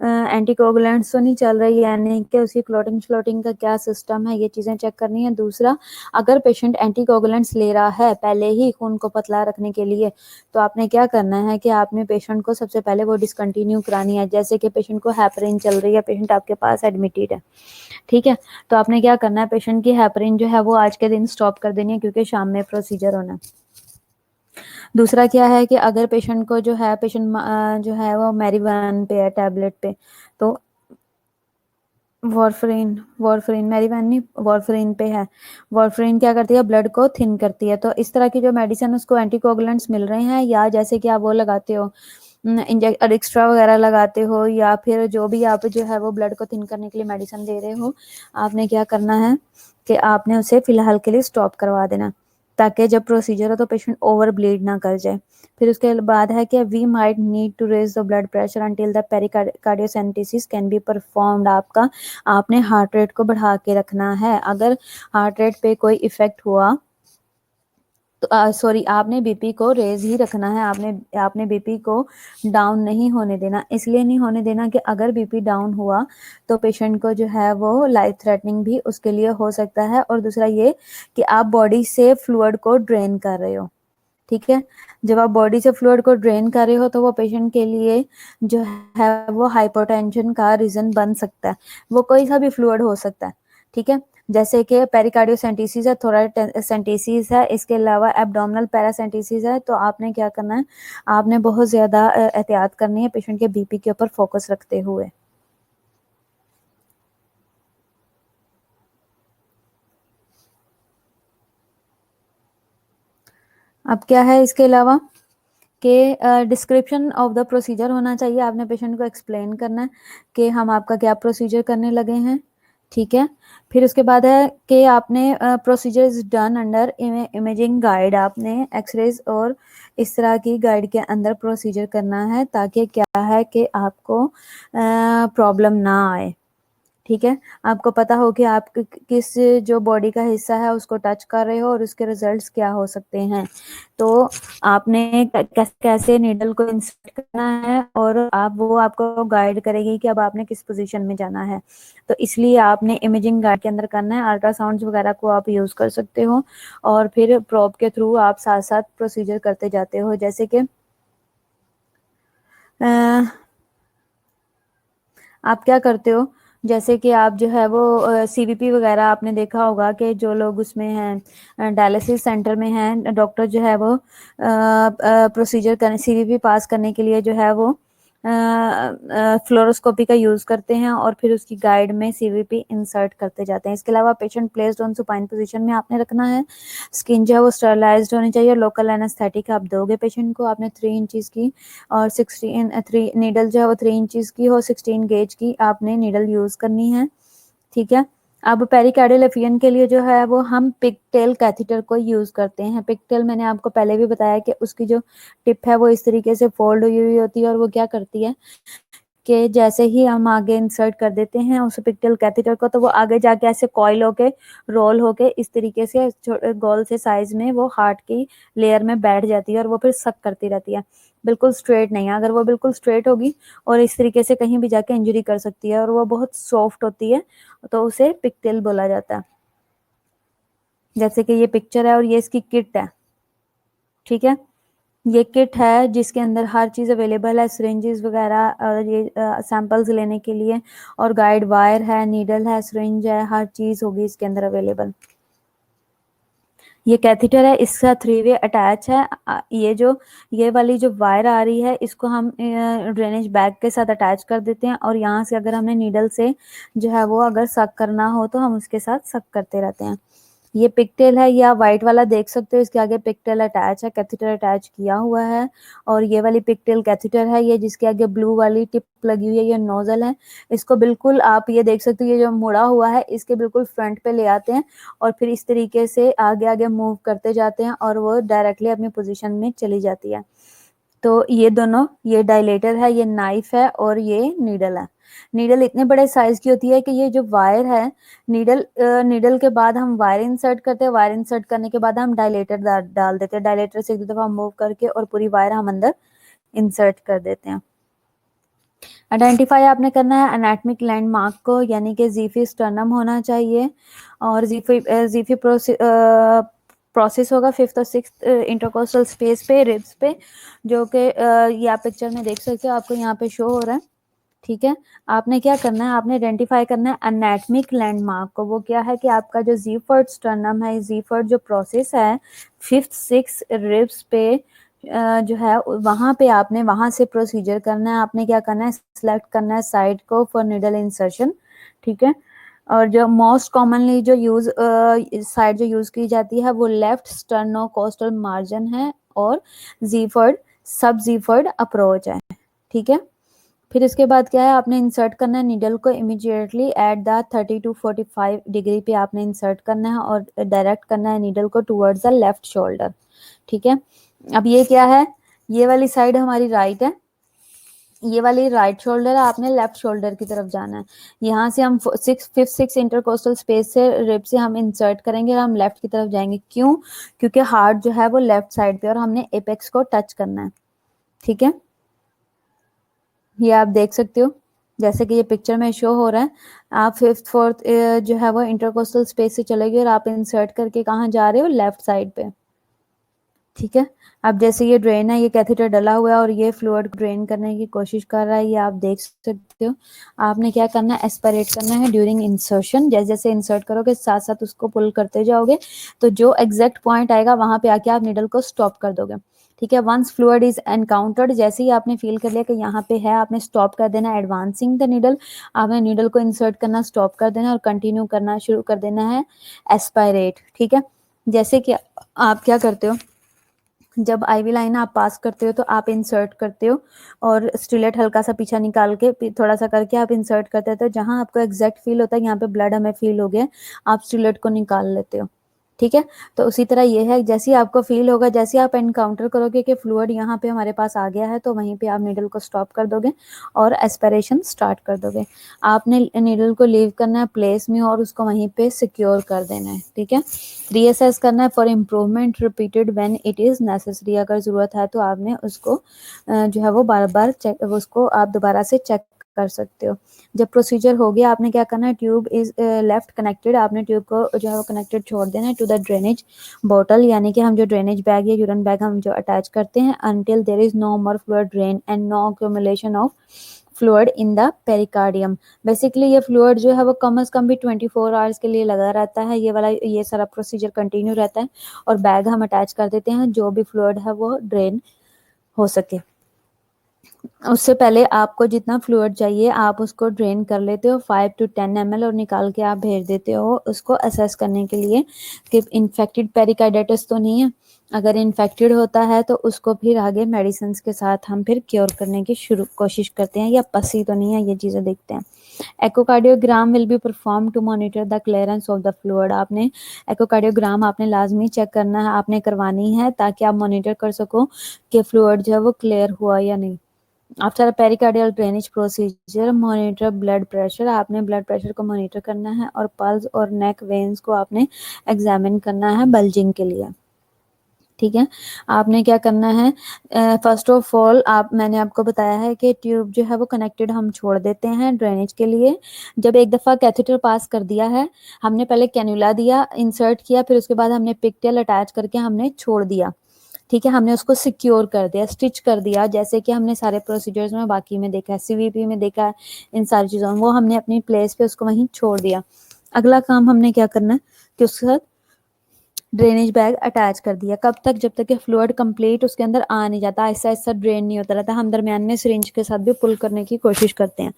एंटीकोगुलेंट्स तो नहीं चल रही, यानी कि उसकी क्लॉटिंग श्लॉटिंग का क्या सिस्टम है, ये चीज़ें चेक करनी है। दूसरा, अगर पेशेंट एंटीकोगुलेंट्स ले रहा है पहले ही खून को पतला रखने के लिए, तो आपने क्या करना है कि आपने पेशेंट को सबसे पहले वो डिसकंटिन्यू करानी है। जैसे कि पेशेंट को हेपरिन चल रही है, पेशेंट आपके पास एडमिटेड है, ठीक है, तो आपने क्या करना है, पेशेंट की हेपरिन जो है वो आज के दिन स्टॉप कर देनी है, क्योंकि शाम में प्रोसीजर होना है। दूसरा क्या है कि अगर पेशेंट को जो है, पेशेंट जो है वो मैरीवान पे है, टैबलेट पे, तो वॉरफरीन वॉरफरीन मैरीवान नहीं, वॉरफरीन पे है। वॉरफरीन क्या करती है, ब्लड को थिन करती है। तो इस तरह की जो मेडिसिन उसको एंटीकोगुलेंट्स मिल रहे हैं, या जैसे कि आप वो लगाते हो इंजेक्ट एक्स्ट्रा वगैरह लगाते हो, या फिर जो भी आप जो है वो ब्लड को थिन करने के लिए मेडिसिन दे रहे हो, आपने क्या करना है कि आपने उसे फिलहाल के लिए स्टॉप करवा देना, ताकि जब प्रोसीजर हो तो पेशेंट ओवर ब्लीड ना कर जाए। फिर उसके बाद है कि we might need to raise the blood pressure until the pericardiocentesis can be performed. आपने हार्ट रेट को बढ़ा के रखना है। अगर हार्ट रेट पे कोई इफेक्ट हुआ तो सॉरी, आपने बीपी को रेज ही रखना है, आपने बीपी को डाउन नहीं होने देना। इसलिए नहीं होने देना कि अगर बीपी डाउन हुआ तो पेशेंट को जो है वो लाइफ थ्रेटनिंग भी उसके लिए हो सकता है। और दूसरा ये कि आप बॉडी से फ्लूइड को ड्रेन कर रहे हो, ठीक है। जब आप बॉडी से फ्लूइड को ड्रेन कर रहे हो तो वो पेशेंट के लिए जो है वो हाइपोटेंशन का रीजन बन सकता है। वो कोई सा भी फ्लूइड हो सकता है, ठीक है। जैसे कि पेरिकार्डियोसेंटेसिस है, थोराइसेंटेसिस है, इसके अलावा एब्डोमिनल पैरासेंटेसिस है। तो आपने क्या करना है, आपने बहुत ज़्यादा एहतियात करनी है पेशेंट के बीपी के ऊपर फोकस रखते हुए। अब क्या है इसके अलावा कि डिस्क्रिप्शन ऑफ द प्रोसीजर होना चाहिए। आपने पेशेंट को एक्सप्लेन करना है कि हम आपका क्या प्रोसीजर करने लगे हैं, ठीक है। फिर उसके बाद है कि आपने procedure is done under imaging guide. आपने एक्सरेज और इस तरह की गाइड के अंदर प्रोसीजर करना है, ताकि क्या है कि आपको प्रॉब्लम ना आए, ठीक है। आपको पता हो कि आप किस जो बॉडी का हिस्सा है उसको टच कर रहे हो और उसके रिजल्ट्स क्या हो सकते हैं। तो आपने कैसे नीडल को इंसर्ट करना है, और वो आपको गाइड करेगी कि अब आपने किस पोजीशन में जाना है। तो इसलिए आपने इमेजिंग गाइड के अंदर करना है। अल्ट्रासाउंड वगैरह को आप यूज कर सकते हो, और फिर प्रोब के थ्रू आप साथ साथ प्रोसीजर करते जाते हो। जैसे कि आप क्या करते हो, जैसे कि आप जो है वो सीवीपी वगैरह आपने देखा होगा कि जो लोग उसमें हैं डायलिसिस सेंटर में हैं, डॉक्टर जो है वो प्रोसीजर करने, सीवीपी पास करने के लिए जो है वो फ्लोरोस्कोपी का यूज़ करते हैं और फिर उसकी गाइड में सीवीपी इंसर्ट करते जाते हैं। इसके अलावा patient placed on supine position में आपने रखना है। स्किन जो है वो स्टरलाइज्ड होनी चाहिए। लोकल एनेस्थेटिक आप दोगे पेशेंट को, आपने 3 इंचज़ की और 16 3 नीडल जो है वो 3 इंचज़ की और 16 गेज की आपने नीडल यूज़ करनी है, ठीक है। अब पेरिकार्डियल एफियन के लिए जो है वो हम पिगटेल कैथेटर को यूज़ करते हैं। पिगटेल मैंने आपको पहले भी बताया कि उसकी जो टिप है वो इस तरीके से फोल्ड हुई हुई होती है और वो क्या करती है कि जैसे ही हम आगे इंसर्ट कर देते हैं उस पिक्टल कैथेटर को, तो वो आगे जाके ऐसे कॉइल होके रोल होके इस तरीके से गोल से साइज में वो हार्ट की लेयर में बैठ जाती है और वो फिर सक करती रहती है। बिल्कुल स्ट्रेट नहीं है। अगर वो बिल्कुल स्ट्रेट होगी और इस तरीके से कहीं भी जाके इंजरी कर सकती है और वो बहुत सॉफ्ट होती है, तो उसे पिक्टेल बोला जाता है। जैसे कि ये पिक्चर है और ये इसकी किट है, ठीक है। ये किट है जिसके अंदर हर चीज़ अवेलेबल है, सिरिंजेस वगैरह और ये सैंपल्स लेने के लिए, और गाइड वायर है, नीडल है, सिरिंज है, हर चीज़ होगी इसके अंदर अवेलेबल। ये कैथेटर है, इसका 3 वे अटैच है। ये वाली जो वायर आ रही है इसको हम ड्रेनेज बैग के साथ अटैच कर देते हैं और यहाँ से अगर हमने नीडल से जो है वो अगर सक करना हो तो हम उसके साथ सक करते रहते हैं। ये पिगटेल है, ये आप व्हाइट वाला देख सकते हो, इसके आगे पिगटेल अटैच है, कैथेटर अटैच किया हुआ है। और ये वाली पिगटेल कैथेटर है, ये जिसके आगे ब्लू वाली टिप लगी हुई है, ये नोजल है। इसको बिल्कुल आप ये देख सकते हो, ये जो मुड़ा हुआ है इसके बिल्कुल फ्रंट पे ले आते हैं और फिर इस तरीके से आगे आगे मूव करते जाते हैं और वो डायरेक्टली अपनी पोजीशन में चली जाती है। तो ये दोनों, ये डायलेटर है, ये नाइफ है और ये नीडल है। नीडल इतने बड़े साइज की होती है कि ये जो वायर है, नीडल के बाद हम वायर इंसर्ट करते हैं, वायर इंसर्ट करने के बाद हम डायलेटर डाल देते हैं, डायलेटर से एक दो दफा मूव करके और पूरी वायर हम अंदर इंसर्ट कर देते हैं। आइडेंटिफाई आपने करना है एनाटॉमिक लैंडमार्क को, यानी कि जीफी स्टर्नम होना चाहिए और जीफी प्रोसेस होगा 5th और 6th इंटरकोस्टल स्पेस पे, रिब्स पे, जो कि ये आप पिक्चर में देख सकते हो, आपको यहाँ पे शो हो रहा है, ठीक है। आपने क्या करना है, आपने आइडेंटिफाई करना है एनाटॉमिक लैंडमार्क को। वो क्या है कि आपका जो जीफर्ड स्टर्नम है, जीफर्ड जो प्रोसेस है 5th 6th रिब्स पे जो है वहां पे आपने वहां से प्रोसीजर करना है। आपने क्या करना है, सिलेक्ट करना है साइड को फॉर निडल इंसर्शन, ठीक है। और जो मोस्ट कॉमनली जो साइड जो यूज की जाती है वो लेफ्ट स्टर्नोकोस्टल मार्जिन है और जीफर्ड सब जीफर्ड अप्रोच है, ठीक है। फिर इसके बाद क्या है, आपने इंसर्ट करना है नीडल को immediately at the 30 to 45 degree पे आपने इंसर्ट करना है और डायरेक्ट करना है नीडल को टुवर्ड्स द लेफ्ट शोल्डर, ठीक है। अब ये क्या है, ये वाली साइड हमारी राइट है, ये वाली राइट शोल्डर है, आपने लेफ्ट शोल्डर की तरफ जाना है। यहाँ से हम 5th 6th इंटरकोस्टल स्पेस से रिब से हम इंसर्ट करेंगे और हम लेफ्ट की तरफ जाएंगे। क्यों? क्योंकि हार्ट जो है वो लेफ्ट साइड पे और हमने एपेक्स को टच करना है, ठीक है। ये आप देख सकते हो जैसे कि ये पिक्चर में शो हो रहा है। आप 5th 4th जो है वो इंटरकोस्टल स्पेस से चलेगी और आप इंसर्ट करके कहाँ जा रहे हो, लेफ्ट साइड पे, ठीक है। अब जैसे ये ड्रेन है, ये कैथेटर डला हुआ है और ये फ्लूइड ड्रेन करने की कोशिश कर रहा है, ये आप देख सकते हो। आपने क्या करना है, एस्पिरेट करना है ड्यूरिंग इंसर्शन। जैसे जैसे इंसर्ट करोगे साथ साथ उसको पुल करते जाओगे, तो जो एग्जैक्ट पॉइंट आएगा वहां पे आके आप नीडल को स्टॉप कर दोगे, ठीक है। वंस फ्लूइड इज एनकाउंटर्ड, जैसे ही आपने फील कर लिया कि यहाँ पे है, आपने स्टॉप कर देना है एडवांसिंग द नीडल। आपने नीडल को इंसर्ट करना स्टॉप कर देना और कंटिन्यू करना शुरू कर देना है एस्पायरेट, ठीक है। जैसे कि आप क्या करते हो, जब आईवी लाइन आप पास करते हो तो आप इंसर्ट करते हो और स्टिलेट हल्का सा पीछा निकाल के थोड़ा सा करके आप इंसर्ट करते हो, तो जहां आपको एग्जैक्ट फील होता है यहाँ पे ब्लड हमें फील हो गया, आप स्टिलेट को निकाल लेते हो, ठीक है। तो उसी तरह ये है, जैसे ही आपको फील होगा, जैसे आप एनकाउंटर करोगे कि फ्लूइड यहाँ पे हमारे पास आ गया है, तो वहीं पे आप नीडल को स्टॉप कर दोगे और एस्पिरेशन स्टार्ट कर दोगे। आपने नीडल को लीव करना है प्लेस में और उसको वहीं पे सिक्योर कर देना है, ठीक है। रीअसेस करना है for improvement repeated when it is necessary. अगर ज़रूरत है तो आपने उसको जो है वो बार बार चेक, उसको आप दोबारा से चेक कर सकते हो। जब प्रोसीजर हो गया, आपने क्या करना है, ट्यूब इज लेफ्ट कनेक्टेड, आपने ट्यूब को जो है वो कनेक्टेड छोड़ देना है टू द ड्रेनेज बॉटल, यानी कि हम जो ड्रेनेज बैग या यूरिन बैग हम जो अटैच करते हैं, until there is no more fluid drain and no accumulation of fluid in the pericardium. Basically ये फ्लूइड जो है वो कम से कम भी 24 आवर्स के लिए लगा रहता है। ये सारा प्रोसीजर कंटिन्यू रहता है और बैग हम अटैच कर देते हैं, जो भी फ्लूइड है वो ड्रेन हो सके। उससे पहले आपको जितना फ्लूइड चाहिए आप उसको ड्रेन कर लेते हो 5 to 10 ml और निकाल के आप भेज देते हो उसको असेस करने के लिए कि इन्फेक्टेड पेरिकार्डिटिस तो नहीं है। अगर इन्फेक्टेड होता है तो उसको फिर आगे मेडिसिन के साथ हम फिर क्योर करने की शुरू कोशिश करते हैं, या पसी तो नहीं है, ये चीज़ें देखते हैं। Echocardiogram will be perform to monitor the clearance of the fluid. आपने एकोकार्डियोग्राम आपने लाजमी चेक करना है, आपने करवानी है ताकि आप मॉनिटर कर सको कि फ्लूइड जो है वो क्लियर हुआ या नहीं। After pericardial drainage procedure monitor blood pressure. आपने ब्लड प्रेशर को मॉनिटर करना है और पल्स और नेक वेन्स को आपने एग्जामिन करना है बल्जिंग के लिए। ठीक है, आपने क्या करना है, फर्स्ट ऑफ ऑल मैंने आपको बताया है कि ट्यूब जो है वो कनेक्टेड हम छोड़ देते हैं ड्रेनेज के लिए। जब एक दफ़ा कैथेटर पास कर दिया है, हमने पहले कैन्युला दिया, इंसर्ट किया, फिर उसके बाद हमने पिगटेल अटैच करके हमने छोड़ दिया। ठीक है, हमने उसको सिक्योर कर दिया, स्टिच कर दिया, जैसे कि हमने सारे प्रोसीजर्स में बाकी में देखा है, सीवीपी में देखा है, इन सारी चीज़ों में वो हमने अपनी प्लेस पे उसको वहीं छोड़ दिया। अगला काम हमने क्या करना है कि उसके साथ ड्रेनेज बैग अटैच कर दिया। कब तक? जब तक कि फ्लूइड कंप्लीट उसके अंदर आ नहीं जाता, ऐसा ऐसा ड्रेन नहीं होता रहता। हम दरमियान में सिरिंज के साथ भी पुल करने की कोशिश करते हैं।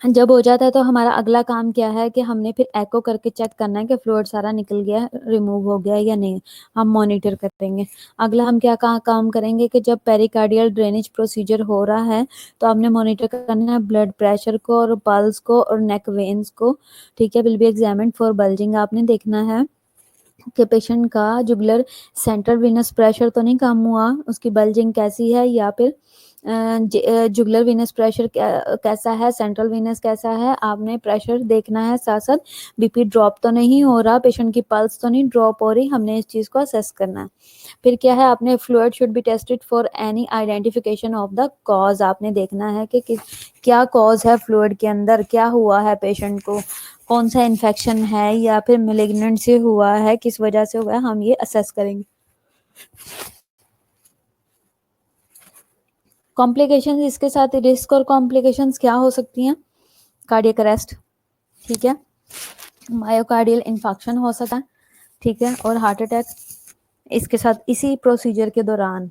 जब हो जाता है तो हमारा अगला काम क्या है कि हमने फिर एको करके चेक करना है कि फ्लूइड सारा निकल गया है, रिमूव हो गया है या नहीं, हम मॉनिटर करेंगे। अगला हम क्या काम करेंगे कि जब पेरिकार्डियल ड्रेनेज प्रोसीजर हो रहा है तो आपने मॉनिटर करना है ब्लड प्रेशर को और पल्स को और नेक वेन्स को। ठीक है, will be examined for bulging. आपने देखना है कि पेशेंट का जुगुलर सेंट्रल वीनस प्रेशर तो नहीं कम हुआ, उसकी बल्जिंग कैसी है, या फिर जुगुलर वीनस प्रेशर कैसा है, सेंट्रल वीनस कैसा है, आपने प्रेशर देखना है। साथ साथ बीपी ड्रॉप तो नहीं हो रहा, पेशेंट की पल्स तो नहीं ड्रॉप हो रही, हमने इस चीज़ को असेस करना है। फिर क्या है, आपने fluid should be tested for any identification of the cause. आपने देखना है कि क्या कॉज है फ्लूइड के अंदर, क्या हुआ है पेशेंट को, कौन सा इन्फेक्शन है या फिर मेलिग्नेंट से हुआ है, किस वजह से हुआ है, हम ये असेस करेंगे। कॉम्प्लिकेशंस, इसके साथ रिस्क और कॉम्प्लिकेशंस क्या हो सकती हैं? कार्डियक अरेस्ट, ठीक है, मायोकार्डियल इन्फेक्शन हो सकता है, ठीक है, और हार्ट अटैक इसके साथ इसी प्रोसीजर के दौरान।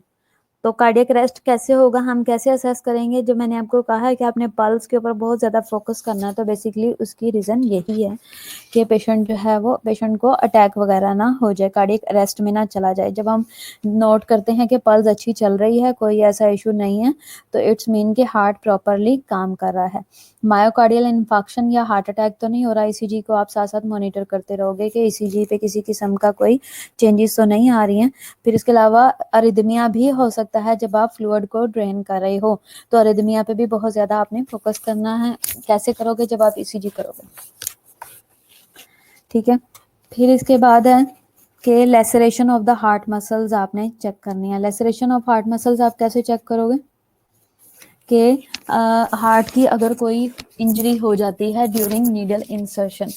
तो कार्डियक अरेस्ट कैसे होगा, हम कैसे असेस करेंगे? जो मैंने आपको कहा है कि आपने पल्स के ऊपर बहुत ज़्यादा फोकस करना है, तो बेसिकली उसकी रीज़न यही है कि पेशेंट जो है वो पेशेंट को अटैक वगैरह ना हो जाए, कार्डियक अरेस्ट में ना चला जाए। जब हम नोट करते हैं कि पल्स अच्छी चल रही है, कोई ऐसा इशू नहीं है, तो इट्स मीन कि हार्ट प्रॉपरली काम कर रहा है। मायोकार्डियल इन्फेक्शन या हार्ट अटैक तो नहीं हो रहा, ईसीजी को आप साथ साथ मॉनिटर करते रहोगे कि ईसीजी पे किसी किस्म का कोई चेंजेस तो नहीं आ रही हैं। फिर इसके अलावा अरिदमिया भी हो सकता है जब आप फ्लूइड को ड्रेन कर रहे हो, तो अरिदमिया पे भी बहुत ज़्यादा आपने फोकस करना है। कैसे करोगे? जब आप ईसीजी करोगे, ठीक है। फिर इसके बाद है कि laceration of the heart muscles आपने चेक करनी है। लेसरेशन ऑफ हार्ट मसल्स आप कैसे चेक करोगे कि हार्ट की अगर कोई इंजरी हो जाती है ड्यूरिंग नीडल इंसर्शन,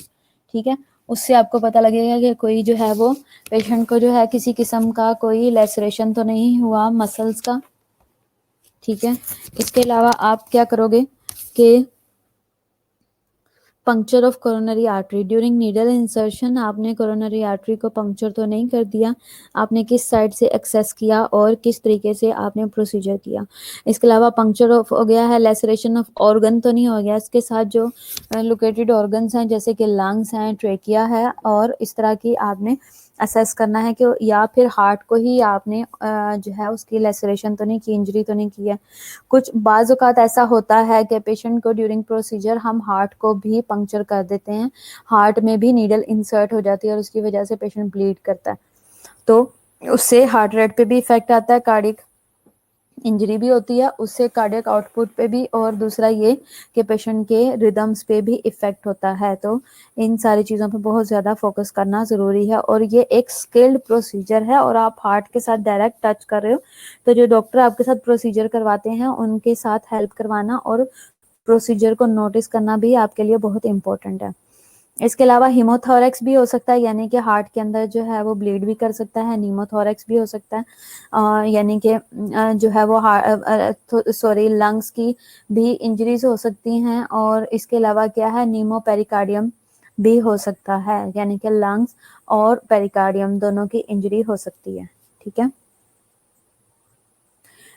ठीक है, उससे आपको पता लगेगा कि कोई जो है वो पेशेंट को जो है किसी किस्म का कोई लेसरेशन तो नहीं हुआ मसल्स का, ठीक है। इसके अलावा आप क्या करोगे कि puncture of coronary artery during needle insertion, आपने कोरोनरी आर्टरी को पंक्चर तो नहीं कर दिया, आपने किस साइड से एक्सेस किया और किस तरीके से आपने प्रोसीजर किया। इसके अलावा पंक्चर ऑफ हो गया है, लेसरेशन ऑफ ऑर्गन तो नहीं हो गया, इसके साथ जो लोकेटेड ऑर्गन्स हैं जैसे कि लंग्स हैं, ट्रेकिया है, और इस तरह की आपने असेस करना है कि या फिर हार्ट को ही आपने जो है उसकी लेसरेशन तो नहीं की, इंजरी तो नहीं की है। कुछ बाज़ औक़ात ऐसा होता है कि पेशेंट को ड्यूरिंग प्रोसीजर हम हार्ट को भी पंक्चर कर देते हैं, हार्ट में भी नीडल इंसर्ट हो जाती है और उसकी वजह से पेशेंट ब्लीड करता है, तो उससे हार्ट रेट पे भी इफेक्ट आता है, कार्डियक इंजरी भी होती है, उससे कार्डियक आउटपुट पे भी, और दूसरा ये कि पेशेंट के रिदम्स पे भी इफेक्ट होता है। तो इन सारी चीज़ों पे बहुत ज़्यादा फोकस करना ज़रूरी है, और ये एक स्किल्ड प्रोसीजर है और आप हार्ट के साथ डायरेक्ट टच कर रहे हो, तो जो डॉक्टर आपके साथ प्रोसीजर करवाते हैं उनके साथ हेल्प करवाना और प्रोसीजर को नोटिस करना भी आपके लिए बहुत इंपॉर्टेंट है। इसके अलावा हीमोथोरैक्स भी हो सकता है, यानी कि हार्ट के अंदर जो है वो ब्लीड भी कर सकता है, नीमोथोरैक्स भी हो सकता है, यानी कि जो है वो सॉरी लंग्स की भी इंजरीज हो सकती हैं, और इसके अलावा क्या है, नीमो पेरिकार्डियम भी हो सकता है, यानी कि लंग्स और पेरिकार्डियम दोनों की इंजरी हो सकती है, ठीक है।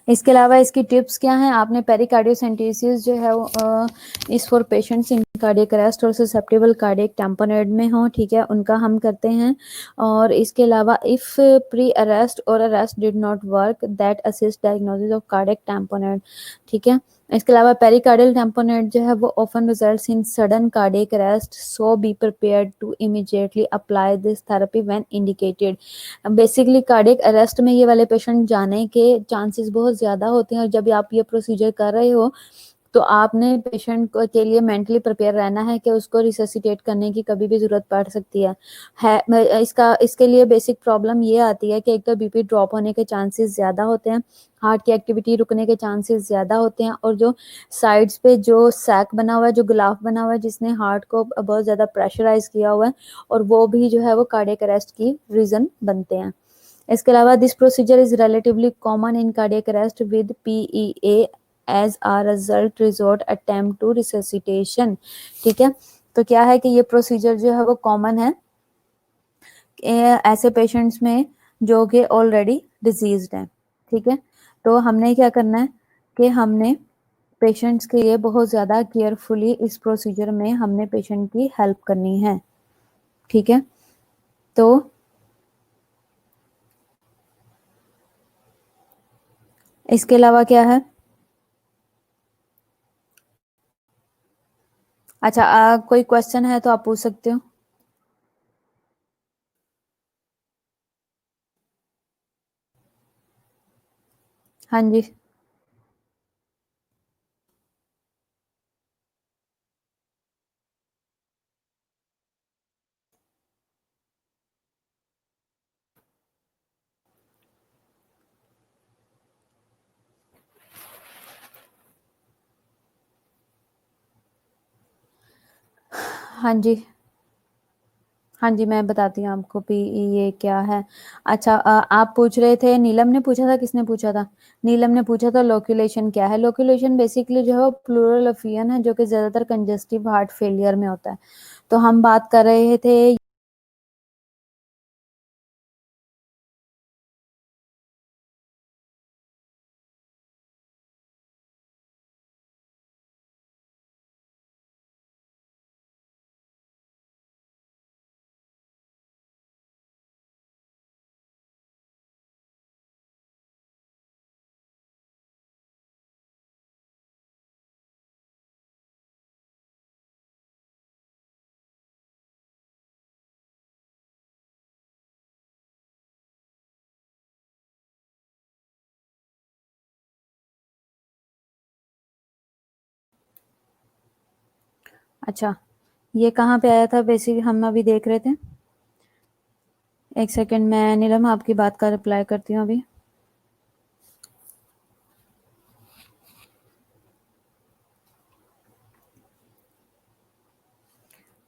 इसके अलावा इसकी टिप्स क्या हैं, आपने पेरिकार्डियोसेंटेसिस जो है वो इस for patients in cardiac arrest और ससेप्टेबल कार्डियक टैम्पोनेड में हो, ठीक है, उनका हम करते हैं। और इसके अलावा इफ प्री अरेस्ट और arrest did not work that assist diagnosis of cardiac tamponade, ठीक है। इसके अलावा पेरिकार्डियल टैम्पोनेड जो है वो often results in sudden cardiac arrest, so be prepared to immediately apply this therapy when indicated. Basically cardiac arrest में ये वाले पेशेंट जाने के चांसेस बहुत ज़्यादा होते हैं, और जब आप ये प्रोसीजर कर रहे हो तो आपने पेशेंट के लिए मेंटली प्रिपेयर रहना है कि उसको रिससिटेट करने की कभी भी ज़रूरत पड़ सकती है। इसके लिए बेसिक प्रॉब्लम ये आती है कि एक तो बीपी ड्रॉप होने के चांसेस ज़्यादा होते हैं, हार्ट की एक्टिविटी रुकने के चांसेस ज़्यादा होते हैं, और जो साइड्स पे जो सैक बना हुआ है, जो ग्लाफ बना हुआ है जिसने हार्ट को बहुत ज़्यादा प्रेशराइज किया हुआ है, और वो भी जो है वो कार्डियक अरेस्ट की रीज़न बनते हैं। इसके अलावा this procedure is relatively common in cardiac arrest with PEA as a result resort attempt to resuscitation, ठीक है। तो क्या है कि ये प्रोसीजर जो है वो कॉमन है ऐसे पेशेंट्स में जो कि ऑलरेडी डिजीज्ड हैं, ठीक है। तो हमने क्या करना है कि हमने पेशेंट्स के लिए बहुत ज़्यादा केयरफुली इस प्रोसीजर में हमने पेशेंट की हेल्प करनी है, ठीक है। तो इसके अलावा क्या है, अच्छा कोई क्वेश्चन है तो आप पूछ सकते हो। हाँ जी। हाँ जी। हाँ जी, मैं बताती हूँ आपको पीईए क्या है। अच्छा आप पूछ रहे थे, नीलम ने पूछा था, किसने पूछा था? नीलम ने पूछा था लोक्यूलेशन क्या है। लोक्यूलेशन बेसिकली जो है प्लूरल अफियन है, जो कि ज्यादातर कंजेस्टिव हार्ट फेलियर में होता है। तो हम बात कर रहे थे, अच्छा ये कहाँ पे आया था, बेसिकली हम अभी देख रहे थे। एक सेकंड, मैं नीलम आपकी बात का रिप्लाई करती हूँ अभी।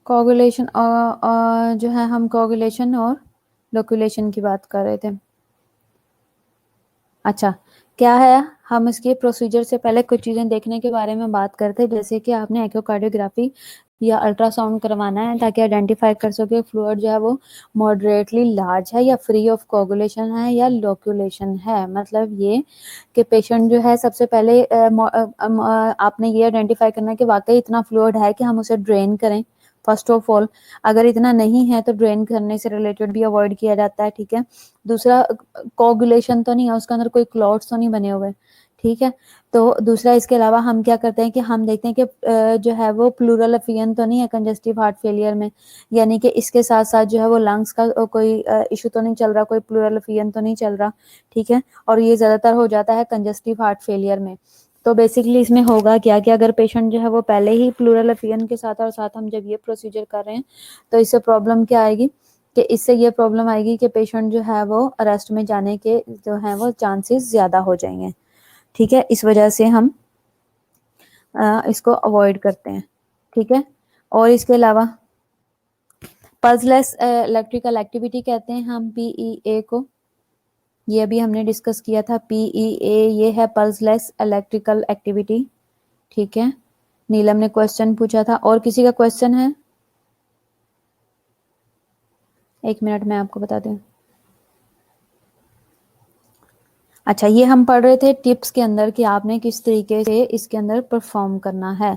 कोगुलेशन जो है, हम कोगुलेशन और लोक्यूलेशन की बात कर रहे थे। अच्छा क्या है, हम इसके प्रोसीजर से पहले कुछ चीज़ें देखने के बारे में बात करते हैं, जैसे कि आपने एक्योकार्डियोग्राफी या अल्ट्रासाउंड करवाना है ताकि आइडेंटिफाई कर सके फ्लूइड जो है वो मॉडरेटली लार्ज है या फ्री ऑफ कोगुलेशन है या लोक्यूलेशन है। मतलब ये कि पेशेंट जो है सबसे पहले आपने ये आइडेंटिफाई करना है कि वाकई इतना फ्लूइड है कि हम उसे ड्रेन करें। फर्स्ट ऑफ ऑल अगर इतना नहीं है तो ड्रेन करने से रिलेटेड भी अवॉइड किया जाता है, ठीक है। दूसरा, कोगुलेशन तो नहीं है, उसके अंदर कोई क्लॉट्स तो नहीं बने हुए, ठीक है। तो दूसरा, इसके अलावा हम क्या करते हैं कि हम देखते हैं कि जो है वो प्लूरल अफियन तो नहीं है कंजेस्टिव हार्ट फेलियर में, यानी कि इसके साथ साथ जो है वो लंग्स का कोई इशू तो नहीं चल रहा, कोई प्लूरल अफियन तो नहीं चल रहा, ठीक है। और ये ज्यादातर हो जाता है कंजेस्टिव हार्ट फेलियर में। तो बेसिकली इसमें होगा क्या कि अगर पेशेंट जो है वो पहले ही प्लूरल अफियन के साथ और साथ हम जब ये प्रोसीजर कर रहे हैं तो इससे प्रॉब्लम क्या आएगी कि इससे ये प्रॉब्लम आएगी कि पेशेंट जो है वो अरेस्ट में जाने के जो है वो चांसेस ज़्यादा हो जाएंगे, ठीक है। इस वजह से हम इसको अवॉइड करते हैं, ठीक है। और इसके अलावा पल्सलेस इलेक्ट्रिकल एक्टिविटी कहते हैं हम पीईए को, ये अभी हमने डिस्कस किया था। पीईए ये है पल्सलेस इलेक्ट्रिकल एक्टिविटी, ठीक है। नीलम ने क्वेश्चन पूछा था, और किसी का क्वेश्चन है? एक मिनट में आपको बता दूं। अच्छा, ये हम पढ़ रहे थे टिप्स के अंदर कि आपने किस तरीके से इसके अंदर परफॉर्म करना है।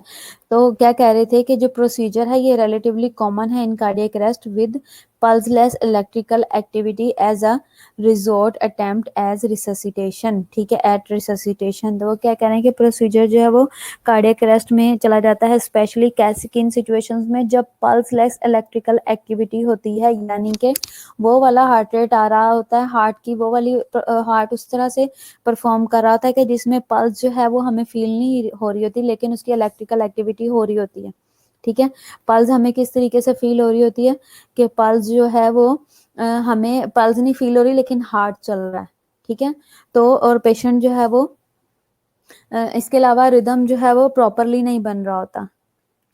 तो क्या कह रहे थे कि जो प्रोसीजर है ये रिलेटिवली कॉमन है in cardiac arrest with pulseless electrical activity as a resort attempt as resuscitation. ठीक है, एट रिससिटेशन। तो वो क्या कह रहे हैं कि प्रोसीजर जो है वो कार्डियक अरेस्ट में चला जाता है, स्पेशली कैसे किन सिचुएशंस में, जब पल्सलेस इलेक्ट्रिकल एक्टिविटी होती है, यानी कि वो वाला हार्ट रेट आ रहा होता है, हार्ट की वो वाली हार्ट उस तरह से परफॉर्म कर रहा होता है कि जिसमें पल्स जो है वो हमें फील नहीं हो रही होती, लेकिन उसकी इलेक्ट्रिकल एक्टिविटी हो रही होती है। ठीक है, पल्स हमें किस तरीके से फील हो रही होती है कि पल्स जो है वो हमें पल्स नहीं फील हो रही लेकिन हार्ट चल रहा है। ठीक है, तो और पेशेंट जो है वो इसके अलावा रिदम जो है वो प्रॉपरली नहीं बन रहा होता।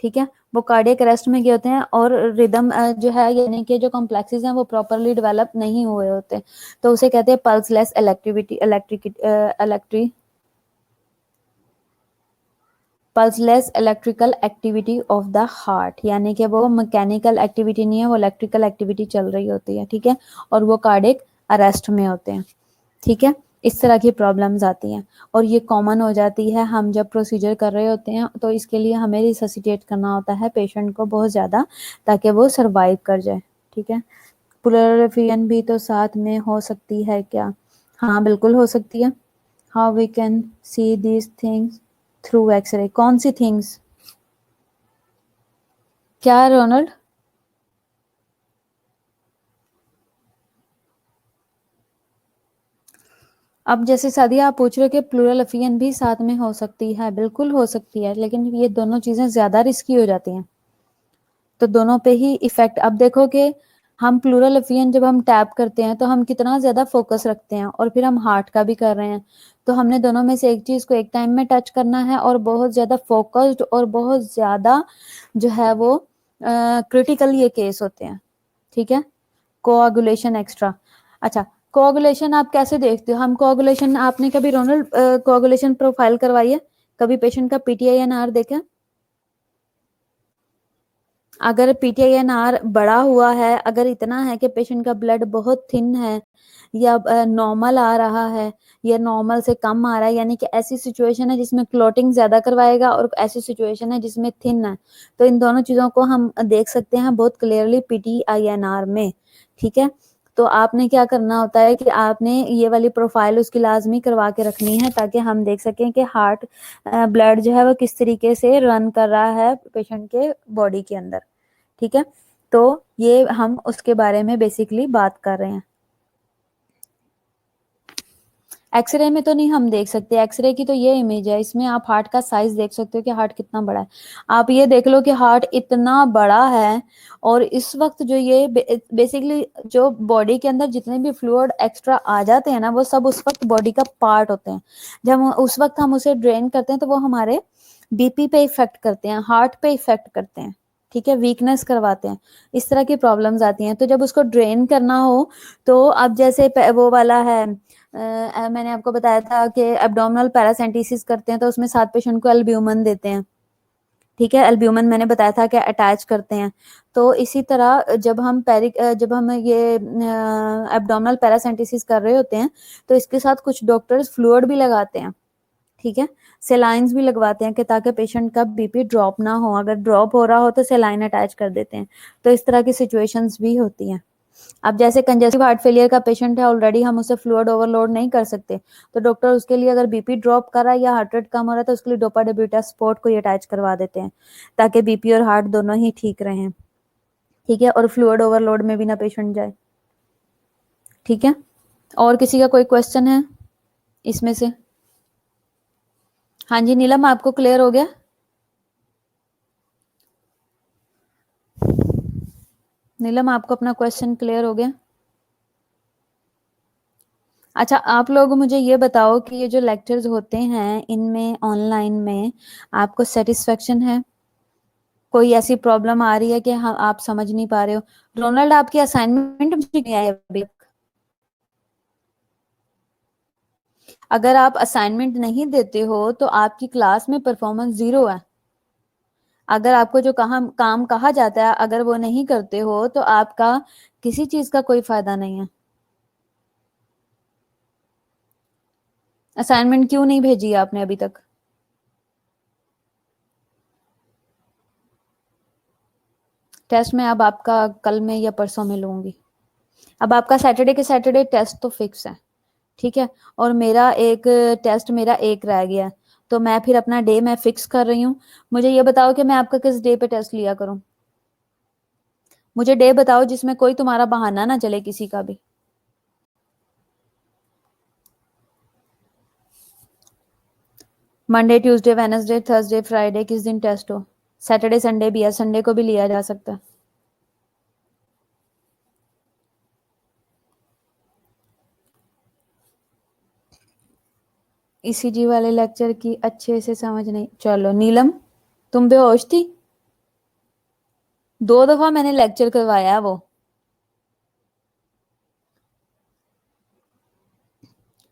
ठीक है, वो कार्डियक अरेस्ट में गए होते हैं और रिदम जो है यानी कि जो कॉम्प्लेक्सेस हैं वो प्रॉपरली डेवलप नहीं हुए होते, तो उसे कहते हैं pulseless electricity pulseless electrical activity of the heart, यानी कि वो मैकेनिकल एक्टिविटी नहीं है, वो इलेक्ट्रिकल एक्टिविटी चल रही होती है। ठीक है, और वो कार्डियक अरेस्ट में होते हैं। ठीक है, इस तरह की प्रॉब्लम्स आती हैं और ये कॉमन हो जाती है हम जब प्रोसीजर कर रहे होते हैं, तो इसके लिए हमें रिससिटेट करना होता है पेशेंट को बहुत ज़्यादा, ताकि वो सर्वाइव कर जाए। ठीक है, प्लुरल भी तो साथ में हो सकती है क्या? हाँ, बिल्कुल हो सकती है। How we can see these things through x-ray? कौन सी थिंग्स? क्या रोनल्ड? अब जैसे सादिया आप पूछ रहे हो कि प्लूरल अफियन भी साथ में हो सकती है, बिल्कुल हो सकती है, लेकिन ये दोनों चीजें ज्यादा रिस्की हो जाती हैं, तो दोनों पे ही इफेक्ट। अब देखो कि हम प्लूरल अफियन जब हम टैप करते हैं तो हम कितना ज्यादा फोकस रखते हैं, और फिर हम हार्ट का भी कर रहे हैं, तो हमने दोनों में से एक चीज को एक टाइम में टच करना है और बहुत ज्यादा फोकस्ड और बहुत ज्यादा जो है वो क्रिटिकल ये केस होते हैं। ठीक है, कोआगुलेशन एक्स्ट्रा। अच्छा, कोआगुलेशन आप कैसे देखते हो? हम कोआगुलेशन, आपने कभी रोनल्ड कोआगुलेशन प्रोफाइल करवाई है? कभी पेशेंट का पीटीआईएनआर देखा? अगर पीटीआईएनआर बड़ा हुआ है, अगर इतना है कि पेशेंट का ब्लड बहुत थिन है या नॉर्मल आ रहा है या नॉर्मल से कम आ रहा है, यानी कि ऐसी सिचुएशन है जिसमें क्लॉटिंग ज्यादा करवाएगा और ऐसी सिचुएशन है जिसमें थिन है, तो इन दोनों चीजों को हम देख सकते हैं बहुत क्लियरली पीटीआईएनआर में। ठीक है, तो आपने क्या करना होता है कि आपने ये वाली प्रोफाइल उसकी लाजमी करवा के रखनी है, ताकि हम देख सकें कि हार्ट ब्लड जो है वो किस तरीके से रन कर रहा है पेशेंट के बॉडी के अंदर। ठीक है, तो ये हम उसके बारे में बेसिकली बात कर रहे हैं। एक्सरे में तो नहीं हम देख सकते, एक्सरे की तो ये इमेज है, इसमें आप हार्ट का साइज देख सकते हो कि हार्ट कितना बड़ा है। आप ये देख लो कि हार्ट इतना बड़ा है, और इस वक्त जो ये बेसिकली जो बॉडी के अंदर जितने भी फ्लूइड एक्स्ट्रा आ जाते हैं ना, वो सब उस वक्त बॉडी का पार्ट होते हैं। जब उस वक्त हम उसे ड्रेन करते हैं तो वो हमारे बीपी पे इफेक्ट करते हैं, हार्ट पे इफेक्ट करते हैं। ठीक है, वीकनेस करवाते हैं, इस तरह की प्रॉब्लम्स आती हैं। तो जब उसको ड्रेन करना हो, तो अब जैसे वो वाला है, मैंने आपको बताया था कि एब्डोमिनल पैरासेंटेसिस करते हैं तो उसमें 7 पेशेंट को एल्ब्यूमिन देते हैं। ठीक है, एल्ब्यूमिन मैंने बताया था कि अटैच करते हैं। तो इसी तरह जब हम ये एब्डोमिनल पैरासेंटेसिस कर रहे होते हैं, तो इसके साथ कुछ डॉक्टर्स फ्लूइड भी लगाते हैं। ठीक है, सेलाइंस भी लगवाते हैं कि ताकि पेशेंट का बीपी ड्रॉप ना हो, अगर ड्रॉप हो रहा हो तो सेलाइन अटैच कर देते हैं। तो इस तरह की सिचुएशंस भी होती हैं। अब जैसे कंजेस्टिव हार्ट फेलियर का पेशेंट है, ऑलरेडी हम उसे फ्लूइड ओवरलोड नहीं कर सकते, तो डॉक्टर उसके लिए अगर बीपी ड्रॉप कर रहा है या हार्ट रेट कम हो रहा है तो उसके लिए डोपा डेब्यूटा सपोर्ट को अटैच करवा देते हैं, ताकि बीपी और हार्ट दोनों ही ठीक रहें। ठीक है, और फ्लूइड ओवरलोड में भी ना पेशेंट जाए। ठीक है, और किसी का कोई क्वेश्चन है इसमें से? हाँ जी नीलम, आपको क्लियर हो गया? नीलम, आपको अपना क्वेश्चन क्लियर हो गया? अच्छा, आप लोग मुझे ये बताओ कि ये जो लेक्चर्स होते हैं इनमें ऑनलाइन में आपको सेटिस्फेक्शन है? कोई ऐसी प्रॉब्लम आ रही है कि हाँ आप समझ नहीं पा रहे हो? रोनाल्ड, आपकी असाइनमेंट मुझे नहीं आई अभी तक। अगर आप असाइनमेंट नहीं देते हो तो आपकी क्लास में परफॉर्मेंस जीरो है। अगर आपको जो काम कहा जाता है अगर वो नहीं करते हो तो आपका किसी चीज का कोई फायदा नहीं है। असाइनमेंट क्यों नहीं भेजी है आपने अभी तक? टेस्ट में अब आपका कल में या परसों में लूंगी। अब आपका सैटरडे के सैटरडे टेस्ट तो फिक्स है, ठीक है, और मेरा एक टेस्ट मेरा एक रह गया, तो मैं फिर अपना डे मैं फिक्स कर रही हूँ। मुझे ये बताओ कि मैं आपका किस डे पे टेस्ट लिया करूँ? मुझे डे बताओ जिसमें कोई तुम्हारा बहाना ना चले किसी का भी। Monday, Tuesday, Wednesday, Thursday, Friday किस दिन टेस्ट हो? सैटरडे संडे भी है, संडे को भी लिया जा सकता है। ईसीजी वाले लेक्चर की अच्छे से समझ नहीं, चलो नीलम तुम बेहोश थी? 2 दफा मैंने लेक्चर करवाया है वो।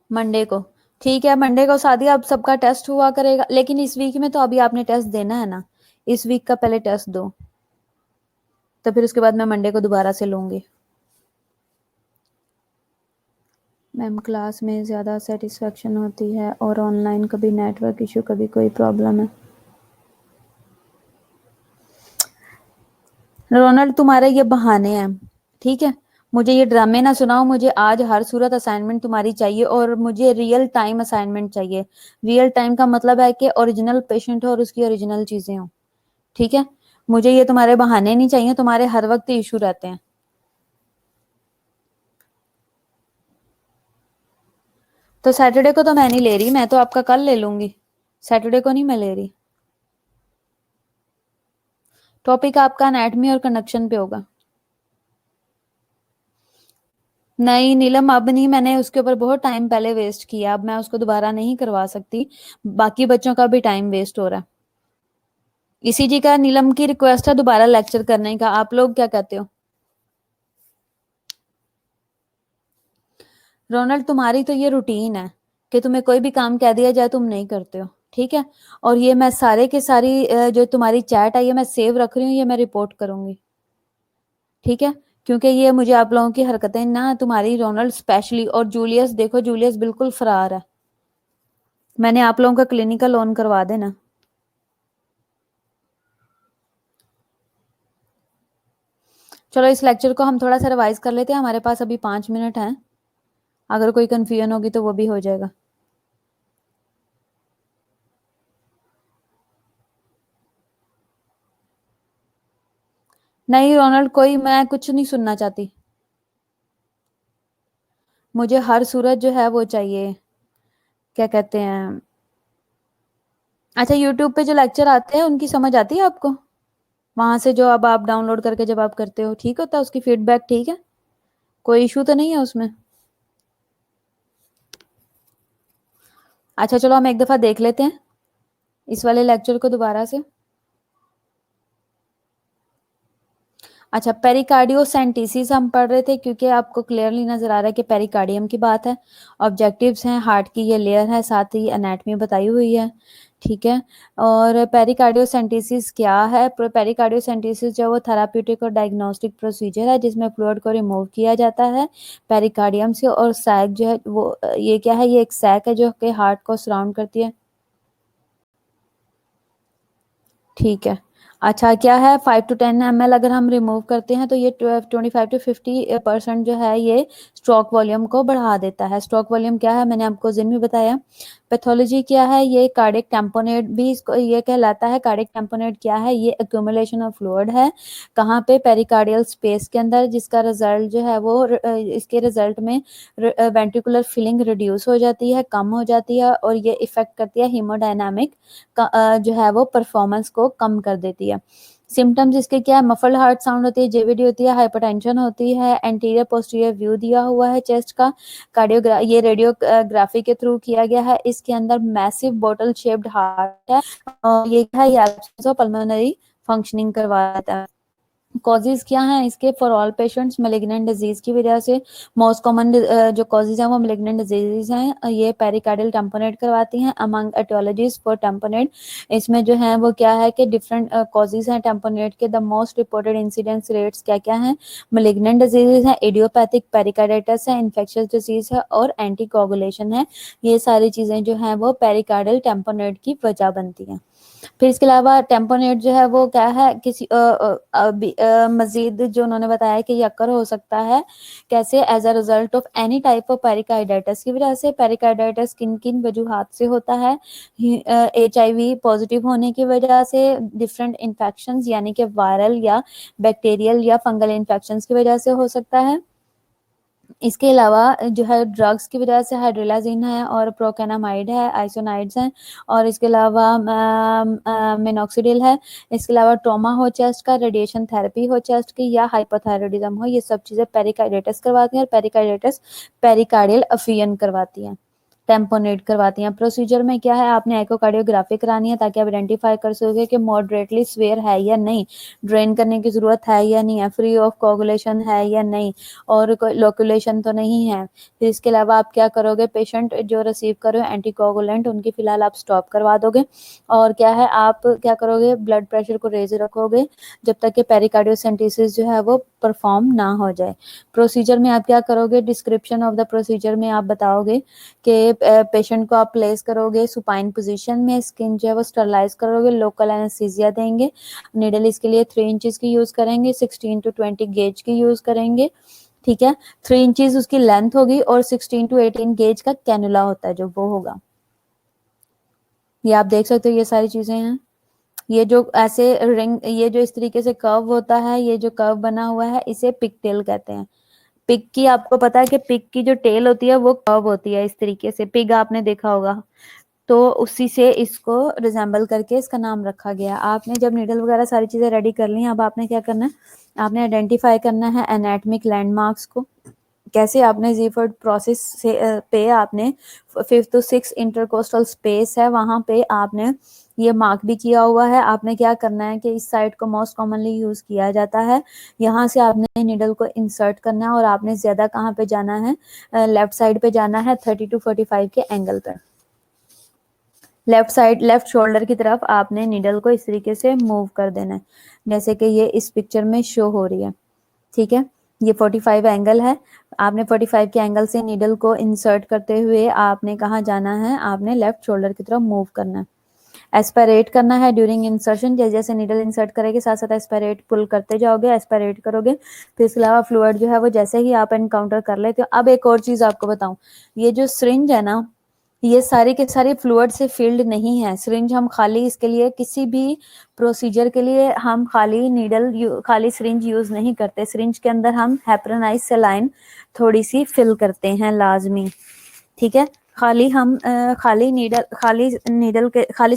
मंडे को, ठीक है, मंडे को शादी अब सबका टेस्ट हुआ करेगा, लेकिन इस वीक में तो अभी आपने टेस्ट देना है ना, इस वीक का पहले टेस्ट दो, तो फिर उसके बाद मैं मंडे को दोबारा से लूंगी। मैम क्लास में ज़्यादा सेटिस्फेक्शन होती है और ऑनलाइन कभी नेटवर्क इशू कभी कोई प्रॉब्लम है। रोनाल्ड तुम्हारे ये बहाने हैं, ठीक है, मुझे ये ड्रामे ना सुनाओ, मुझे आज हर सूरत असाइनमेंट तुम्हारी चाहिए और मुझे रियल टाइम असाइनमेंट चाहिए। रियल टाइम का मतलब है कि ओरिजिनल पेशेंट हो और उसकी ओरिजिनल चीजें हो, ठीक है। मुझे ये तुम्हारे बहाने नहीं चाहिए, तुम्हारे हर वक्त इशू रहते हैं। तो सैटरडे को तो मैं नहीं ले रही, मैं तो आपका कल ले लूंगी, सैटरडे को नहीं मैं ले रही। टॉपिक आपका एनाटमी और कंडक्शन पे होगा। नहीं नीलम अब नहीं, मैंने उसके ऊपर बहुत टाइम पहले वेस्ट किया, अब मैं उसको दोबारा नहीं करवा सकती, बाकी बच्चों का भी टाइम वेस्ट हो रहा है। ईसीजी का नीलम की रिक्वेस्ट है दोबारा लेक्चर करने का, आप लोग क्या कहते हो? रोनल्ड तुम्हारी तो ये रूटीन है कि तुम्हें कोई भी काम कह दिया जाए तुम नहीं करते हो, ठीक है, और ये मैं सारे के सारी जो तुम्हारी चैट आई है मैं सेव रख रही हूँ, ये मैं रिपोर्ट करूंगी, ठीक है, क्योंकि ये मुझे आप लोगों की हरकतें ना, तुम्हारी रोनल्ड स्पेशली, और जूलियस देखो जूलियस बिल्कुल फरार है, मैंने आप लोगों का क्लिनिकल ऑन करवा देना। चलो इस लेक्चर को हम थोड़ा सा रिवाइज कर लेते हैं, हमारे पास अभी 5 मिनट हैं, अगर कोई कंफ्यूजन होगी तो वो भी हो जाएगा। नहीं रोनाल्ड कोई मैं कुछ नहीं सुनना चाहती, मुझे हर सूरत जो है वो चाहिए, क्या कहते हैं। अच्छा यूट्यूब पे जो लेक्चर आते हैं उनकी समझ आती है आपको? वहां से जो अब आप डाउनलोड करके जब आप करते हो ठीक होता है, उसकी फीडबैक ठीक है, कोई इशू तो नहीं है उसमें? अच्छा चलो हम एक दफा देख लेते हैं इस वाले लेक्चर को दोबारा से। अच्छा पेरिकार्डियोसेंटेसिस हम पढ़ रहे थे, क्योंकि आपको क्लियरली नजर आ रहा है कि पेरिकार्डियम की बात है, ऑब्जेक्टिव्स हैं, हार्ट की ये लेयर है, साथ ही एनाटमी बताई हुई है, ठीक है। और पेरिकार्डियोसेंटेसिस क्या है? पेरिकार्डियोसेंटेसिस जो वो थेराप्यूटिक और डायग्नोस्टिक प्रोसीजर है जिसमें फ्लूइड को रिमूव किया जाता है पेरिकार्डियम से, और सैक जो है वो ये क्या है, ये एक सैक है जो कि हार्ट को सराउंड करती है, ठीक है। अच्छा क्या है, 5 to 10 ml अगर हम रिमूव करते हैं तो ये 25 to 50% जो है ये स्ट्रोक वॉल्यूम को बढ़ा देता है। स्ट्रोक वॉल्यूम क्या है मैंने आपको जिन भी बताया। पैथोलॉजी क्या है, ये कार्डियक टेम्पोनेट भी इसको ये कहलाता है। कार्डियक टेम्पोनेट क्या है, ये एक्यूमुलेशन ऑफ फ्लूइड है, कहाँ पे, पेरिकार्डियल स्पेस के अंदर, जिसका रिजल्ट जो है वो इसके रिजल्ट में वेंट्रिकुलर फिलिंग रिड्यूस हो जाती है, कम हो जाती है, और ये इफेक्ट करती है हीमोडायनामिक जो है वो परफॉर्मेंस को कम कर देती है। सिम्टम्स इसके क्या है, मफल्ड हार्ट साउंड होती है, जेवीडी होती है, हाइपरटेंशन होती है, एंटीरियर पोस्टीरियर व्यू दिया हुआ है चेस्ट का, ये रेडियोग्राफी के थ्रू किया गया है, इसके अंदर मैसिव बोतल शेप्ड हार्ट है, और ये क्या है, ये एब्सेंस ऑफ पल्मोनरी फंक्शनिंग करवाता है। कॉजेज क्या हैं इसके? For all patients malignant disease की वजह से मोस्ट कॉमन जो कॉजेज हैं वो मैलिग्नेंट डिजीज हैं। ये पेरिकार्डियल टेम्पोनेट करवाती हैं। अमंग एटियोलॉजीज फॉर टेम्पोनेट, इसमें जो है वो क्या है कि डिफरेंट कॉजेज हैं टेम्पोनेट के। The most reported incidence rates क्या क्या हैं? मैलिग्नेंट डिजीज है, इडियोपैथिक पेरिकार्डिटिस है, इन्फेक्शियस डिजीज है और एंटीकोगुलेशन है। ये सारी चीजें जो हैं वो पेरिकार्डियल टेम्पोनेट की वजह बनती हैं। फिर इसके अलावा टेम्पोनेट जो है वो क्या है, किसी मजीद जो उन्होंने बताया कि ये अक्कर हो सकता है कैसे? As a result of any type of pericarditis की वजह से। पेरिकार्डाइटिस किन किन वजूहात से होता है? HIV पॉजिटिव होने की वजह से, डिफरेंट इन्फेक्शंस यानी कि वायरल या बैक्टीरियल या फंगल इन्फेक्शंस की वजह से हो सकता है। इसके अलावा जो है ड्रग्स की वजह से हाइड्रोलाजिन है और प्रोकेनामाइड है, आइसोनाइड्स हैं, और इसके अलावा मिनॉक्सिडिल है। इसके अलावा ट्रॉमा हो चेस्ट का, रेडिएशन थेरेपी हो चेस्ट की, या हाइपोथायरॉयडिज्म हो, ये सब चीज़ें पेरिकार्डिटिस करवाती हैं। और पेरिकार्डिटिस पेरिकार्डियल अफियन करवाती हैं, टेम्पोनेट करवाती हैं। प्रोसीजर में क्या है, आपने एकोकार्डियोग्राफी करानी है ताकि आप आइडेंटिफाई कर सकोगे कि मॉडरेटली स्वेयर है या नहीं, ड्रेन करने की जरूरत है या नहीं है, फ्री ऑफ कोगुलेशन है या नहीं, और कोई लोकुलेशन तो नहीं है। फिर इसके अलावा आप क्या करोगे, पेशेंट जो रिसीव कर रहे हो एंटीकोगुलेंट उनकी फिलहाल आप स्टॉप करवा दोगे, और क्या है आप क्या करोगे, ब्लड प्रेशर को रेज रखोगे जब तक कि पेरिकार्डियोसेंटेसिस जो है वो परफॉर्म ना हो जाए। प्रोसीजर में आप क्या करोगे, डिस्क्रिप्शन ऑफ द प्रोसीजर में आप बताओगे कि पेशेंट को आप प्लेस करोगे सुपाइन पोजीशन में, स्किन जो है वो स्टरलाइज करोगे, लोकल एनेस्थीसिया देंगे, नीडल इसके लिए 3 इंचेस की यूज करेंगे, 16 to 20 गेज की यूज करेंगे, ठीक है। 3 इंचेस उसकी लेंथ होगी और 16 to 18 गेज का कैनुला होता है जो वो होगा। ये आप देख सकते हो, ये सारी चीजें हैं। ये जो ऐसे रिंग, ये जो इस तरीके से कर्व होता है, ये जो कर्व बना हुआ है इसे पिगटेल कहते हैं। पिग की आपको पता है कि पिग की जो टेल होती है वो कर्व होती है इस तरीके से, पिग आपने देखा होगा, तो उसी से इसको रिजेंबल करके इसका नाम रखा गया। आपने जब नीडल वगैरह सारी चीजें रेडी कर ली, अब आपने क्या करना है, आपने आइडेंटिफाई करना है एनाटॉमिक लैंडमार्क्स को। कैसे? आपने जीफर्ड प्रोसेस से पे आपने 5th to 6 इंटरकोस्टल स्पेस है, वहां पे आपने ये मार्क भी किया हुआ है। आपने क्या करना है कि इस साइड को मोस्ट कॉमनली यूज किया जाता है, यहाँ से आपने नीडल को इंसर्ट करना है, और आपने ज्यादा कहाँ पे जाना है, लेफ्ट साइड पे जाना है, 30 to 45 के एंगल पर। लेफ्ट साइड, लेफ्ट शोल्डर की तरफ आपने नीडल को इस तरीके से मूव कर देना है, जैसे कि ये इस पिक्चर में शो हो रही है, ठीक है। ये 45 एंगल है, आपने 45 के एंगल से नीडल को इंसर्ट करते हुए आपने कहाँ जाना है, आपने लेफ्ट शोल्डर की तरफ मूव करना है। एस्पायरेट करना है ड्यूरिंग इंसर्शन, जैसे जैसे नीडल इंसर्ट करेंगे साथ साथ एस्पायरेट पुल करते जाओगे, एस्पायरेट करोगे। फिर इसके अलावा फ्लूइड जो है वो जैसे ही आप एनकाउंटर कर लेते हो। अब एक और चीज आपको बताऊं, ये जो सिरिंज है ना, ये सारी के सारी फ्लूइड से फिल्ड नहीं है। सिरिंज हम खाली इसके लिए, किसी भी प्रोसीजर के लिए हम खाली नीडल खाली सिरिंज यूज नहीं करते। सिरिंज के अंदर हम हेपरनाइज सेलाइन थोड़ी सी फिल करते हैं लाजमी, ठीक है। खाली हम खाली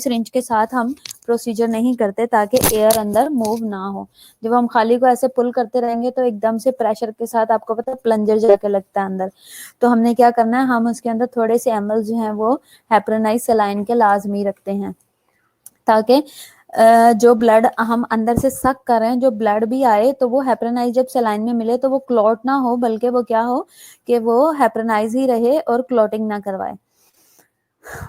सिरिंज के साथ हम प्रोसीजर नहीं करते ताकि एयर अंदर मूव ना हो। जब हम खाली को ऐसे पुल करते रहेंगे तो एकदम से प्रेशर के साथ आपको पता है प्लंजर जाके लगता है अंदर, तो हमने क्या करना है, हम उसके अंदर थोड़े से एमएल जो हैं वो हेपरनाइज सेलाइन के लाजमी रखते हैं, ताकि जो ब्लड हम अंदर से सक कर रहे हैं, जो ब्लड भी आए तो वो हेपरनाइज जब सेलाइन में मिले तो वो क्लॉट ना हो, बल्कि वो क्या हो कि वो हेपरनाइज ही रहे और क्लॉटिंग ना करवाए।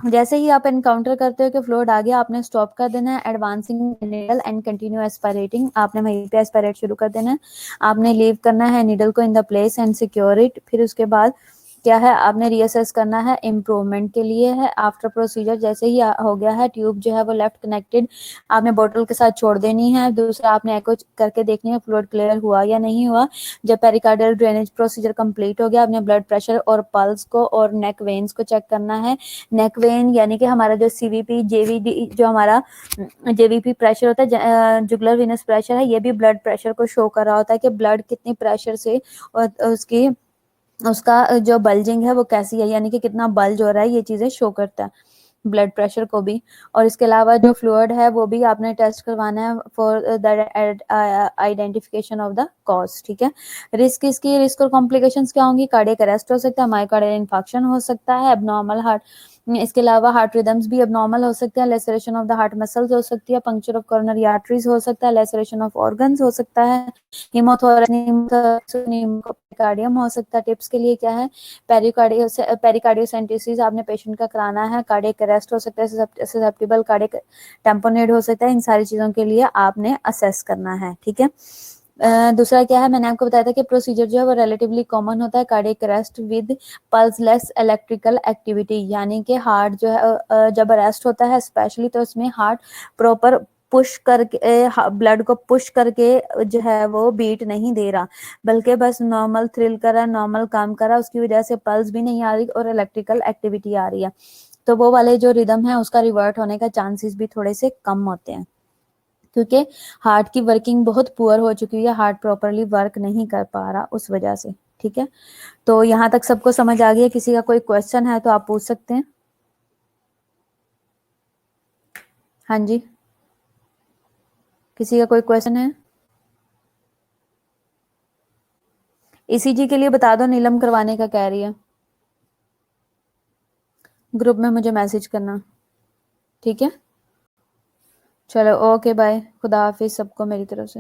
जैसे ही आप एनकाउंटर करते हो कि फ्लूइड आ गया, आपने स्टॉप कर देना है, एडवांसिंग नीडल एंड कंटिन्यू एस्पायरेटिंग, आपने वहीं पे एस्पायरेट शुरू कर देना है। आपने लीव करना है नीडल को in the place and secure it. फिर उसके बाद क्या है, आपने रीअसेस करना है, इम्प्रूवमेंट के लिए है। आफ्टर प्रोसीजर जैसे ही हो गया है, ट्यूब जो है वो लेफ्ट कनेक्टेड आपने बोतल के साथ छोड़ देनी है। दूसरा आपने एको करके देखनी है फ्लूइड क्लियर हुआ या नहीं हुआ। जब पेरिकार्डियल ड्रेनेज प्रोसीजर कंप्लीट हो गया, आपने ब्लड प्रेशर और पल्स को और नेक वेन्स को चेक करना है। नेक वेन यानी कि हमारा जो सीवीपी जेवीडी, जो हमारा जेवीपी प्रेशर होता है, जुगुलर वेनस प्रेशर है, ये भी ब्लड प्रेशर को शो कर रहा होता है कि ब्लड कितनी प्रेशर से और उसका जो बल्जिंग है वो कैसी है, यानी कि कितना बल्ज हो रहा है, ये चीजें शो करता है। ब्लड प्रेशर को भी, और इसके अलावा जो फ्लूइड है वो भी आपने टेस्ट करवाना है for the identification of the cause, ठीक है। रिस्क इसकी, रिस्क और कॉम्प्लिकेशंस क्या होंगी, कार्डियक अरेस्ट हो सकता है, मायोकार्डियल इन्फार्क्शन हो सकता है, एबनॉर्मल हार्ट, इसके अलावा हार्ट रिदम्स भी एबनॉर्मल हो सकते हैं, laceration of the heart muscles हो सकती है, पंक्चर ऑफ कोरोनरी आर्टरीज हो सकता है, लेसरेशन ऑफ ऑर्गन्स हो सकता है, हिमोथोरेक्स हो सकता है। टिप्स के लिए क्या है, पेरिकार्डियोसेंटेसिस आपने पेशेंट का कराना है, कार्डियक अरेस्ट हो सकता है, ससेप्टिबल कार्डियक टेम्पोनेट हो सकता है, इन सारी चीजों के लिए आपने असेस करना है, ठीक है। दूसरा क्या है, मैंने आपको बताया था कि प्रोसीजर जो है वो रिलेटिवली कॉमन होता है, cardiac arrest with pulseless electrical activity, यानी कि हार्ट जो है जब अरेस्ट होता है स्पेशली, तो इसमें हार्ट प्रॉपर पुश करके, ब्लड को पुश करके जो है वो बीट नहीं दे रहा, बल्कि बस नॉर्मल थ्रिल कर रहा है, नॉर्मल काम कर रहा है, उसकी वजह से पल्स भी नहीं आ रही और इलेक्ट्रिकल एक्टिविटी आ रही है, तो वो वाले जो रिदम है उसका रिवर्ट होने का चांसेस भी थोड़े से कम होते हैं, क्योंकि हार्ट की वर्किंग बहुत पुअर हो चुकी है, हार्ट प्रॉपरली वर्क नहीं कर पा रहा उस वजह से, ठीक है। तो यहाँ तक सबको समझ आ गया, किसी का कोई क्वेश्चन है तो आप पूछ सकते हैं। हाँ जी, किसी का कोई क्वेश्चन है? ईसीजी के लिए बता दो, नीलम करवाने का कह रही है, ग्रुप में मुझे मैसेज करना, ठीक है। चलो ओके बाय, खुदा हाफिज सबको मेरी तरफ से।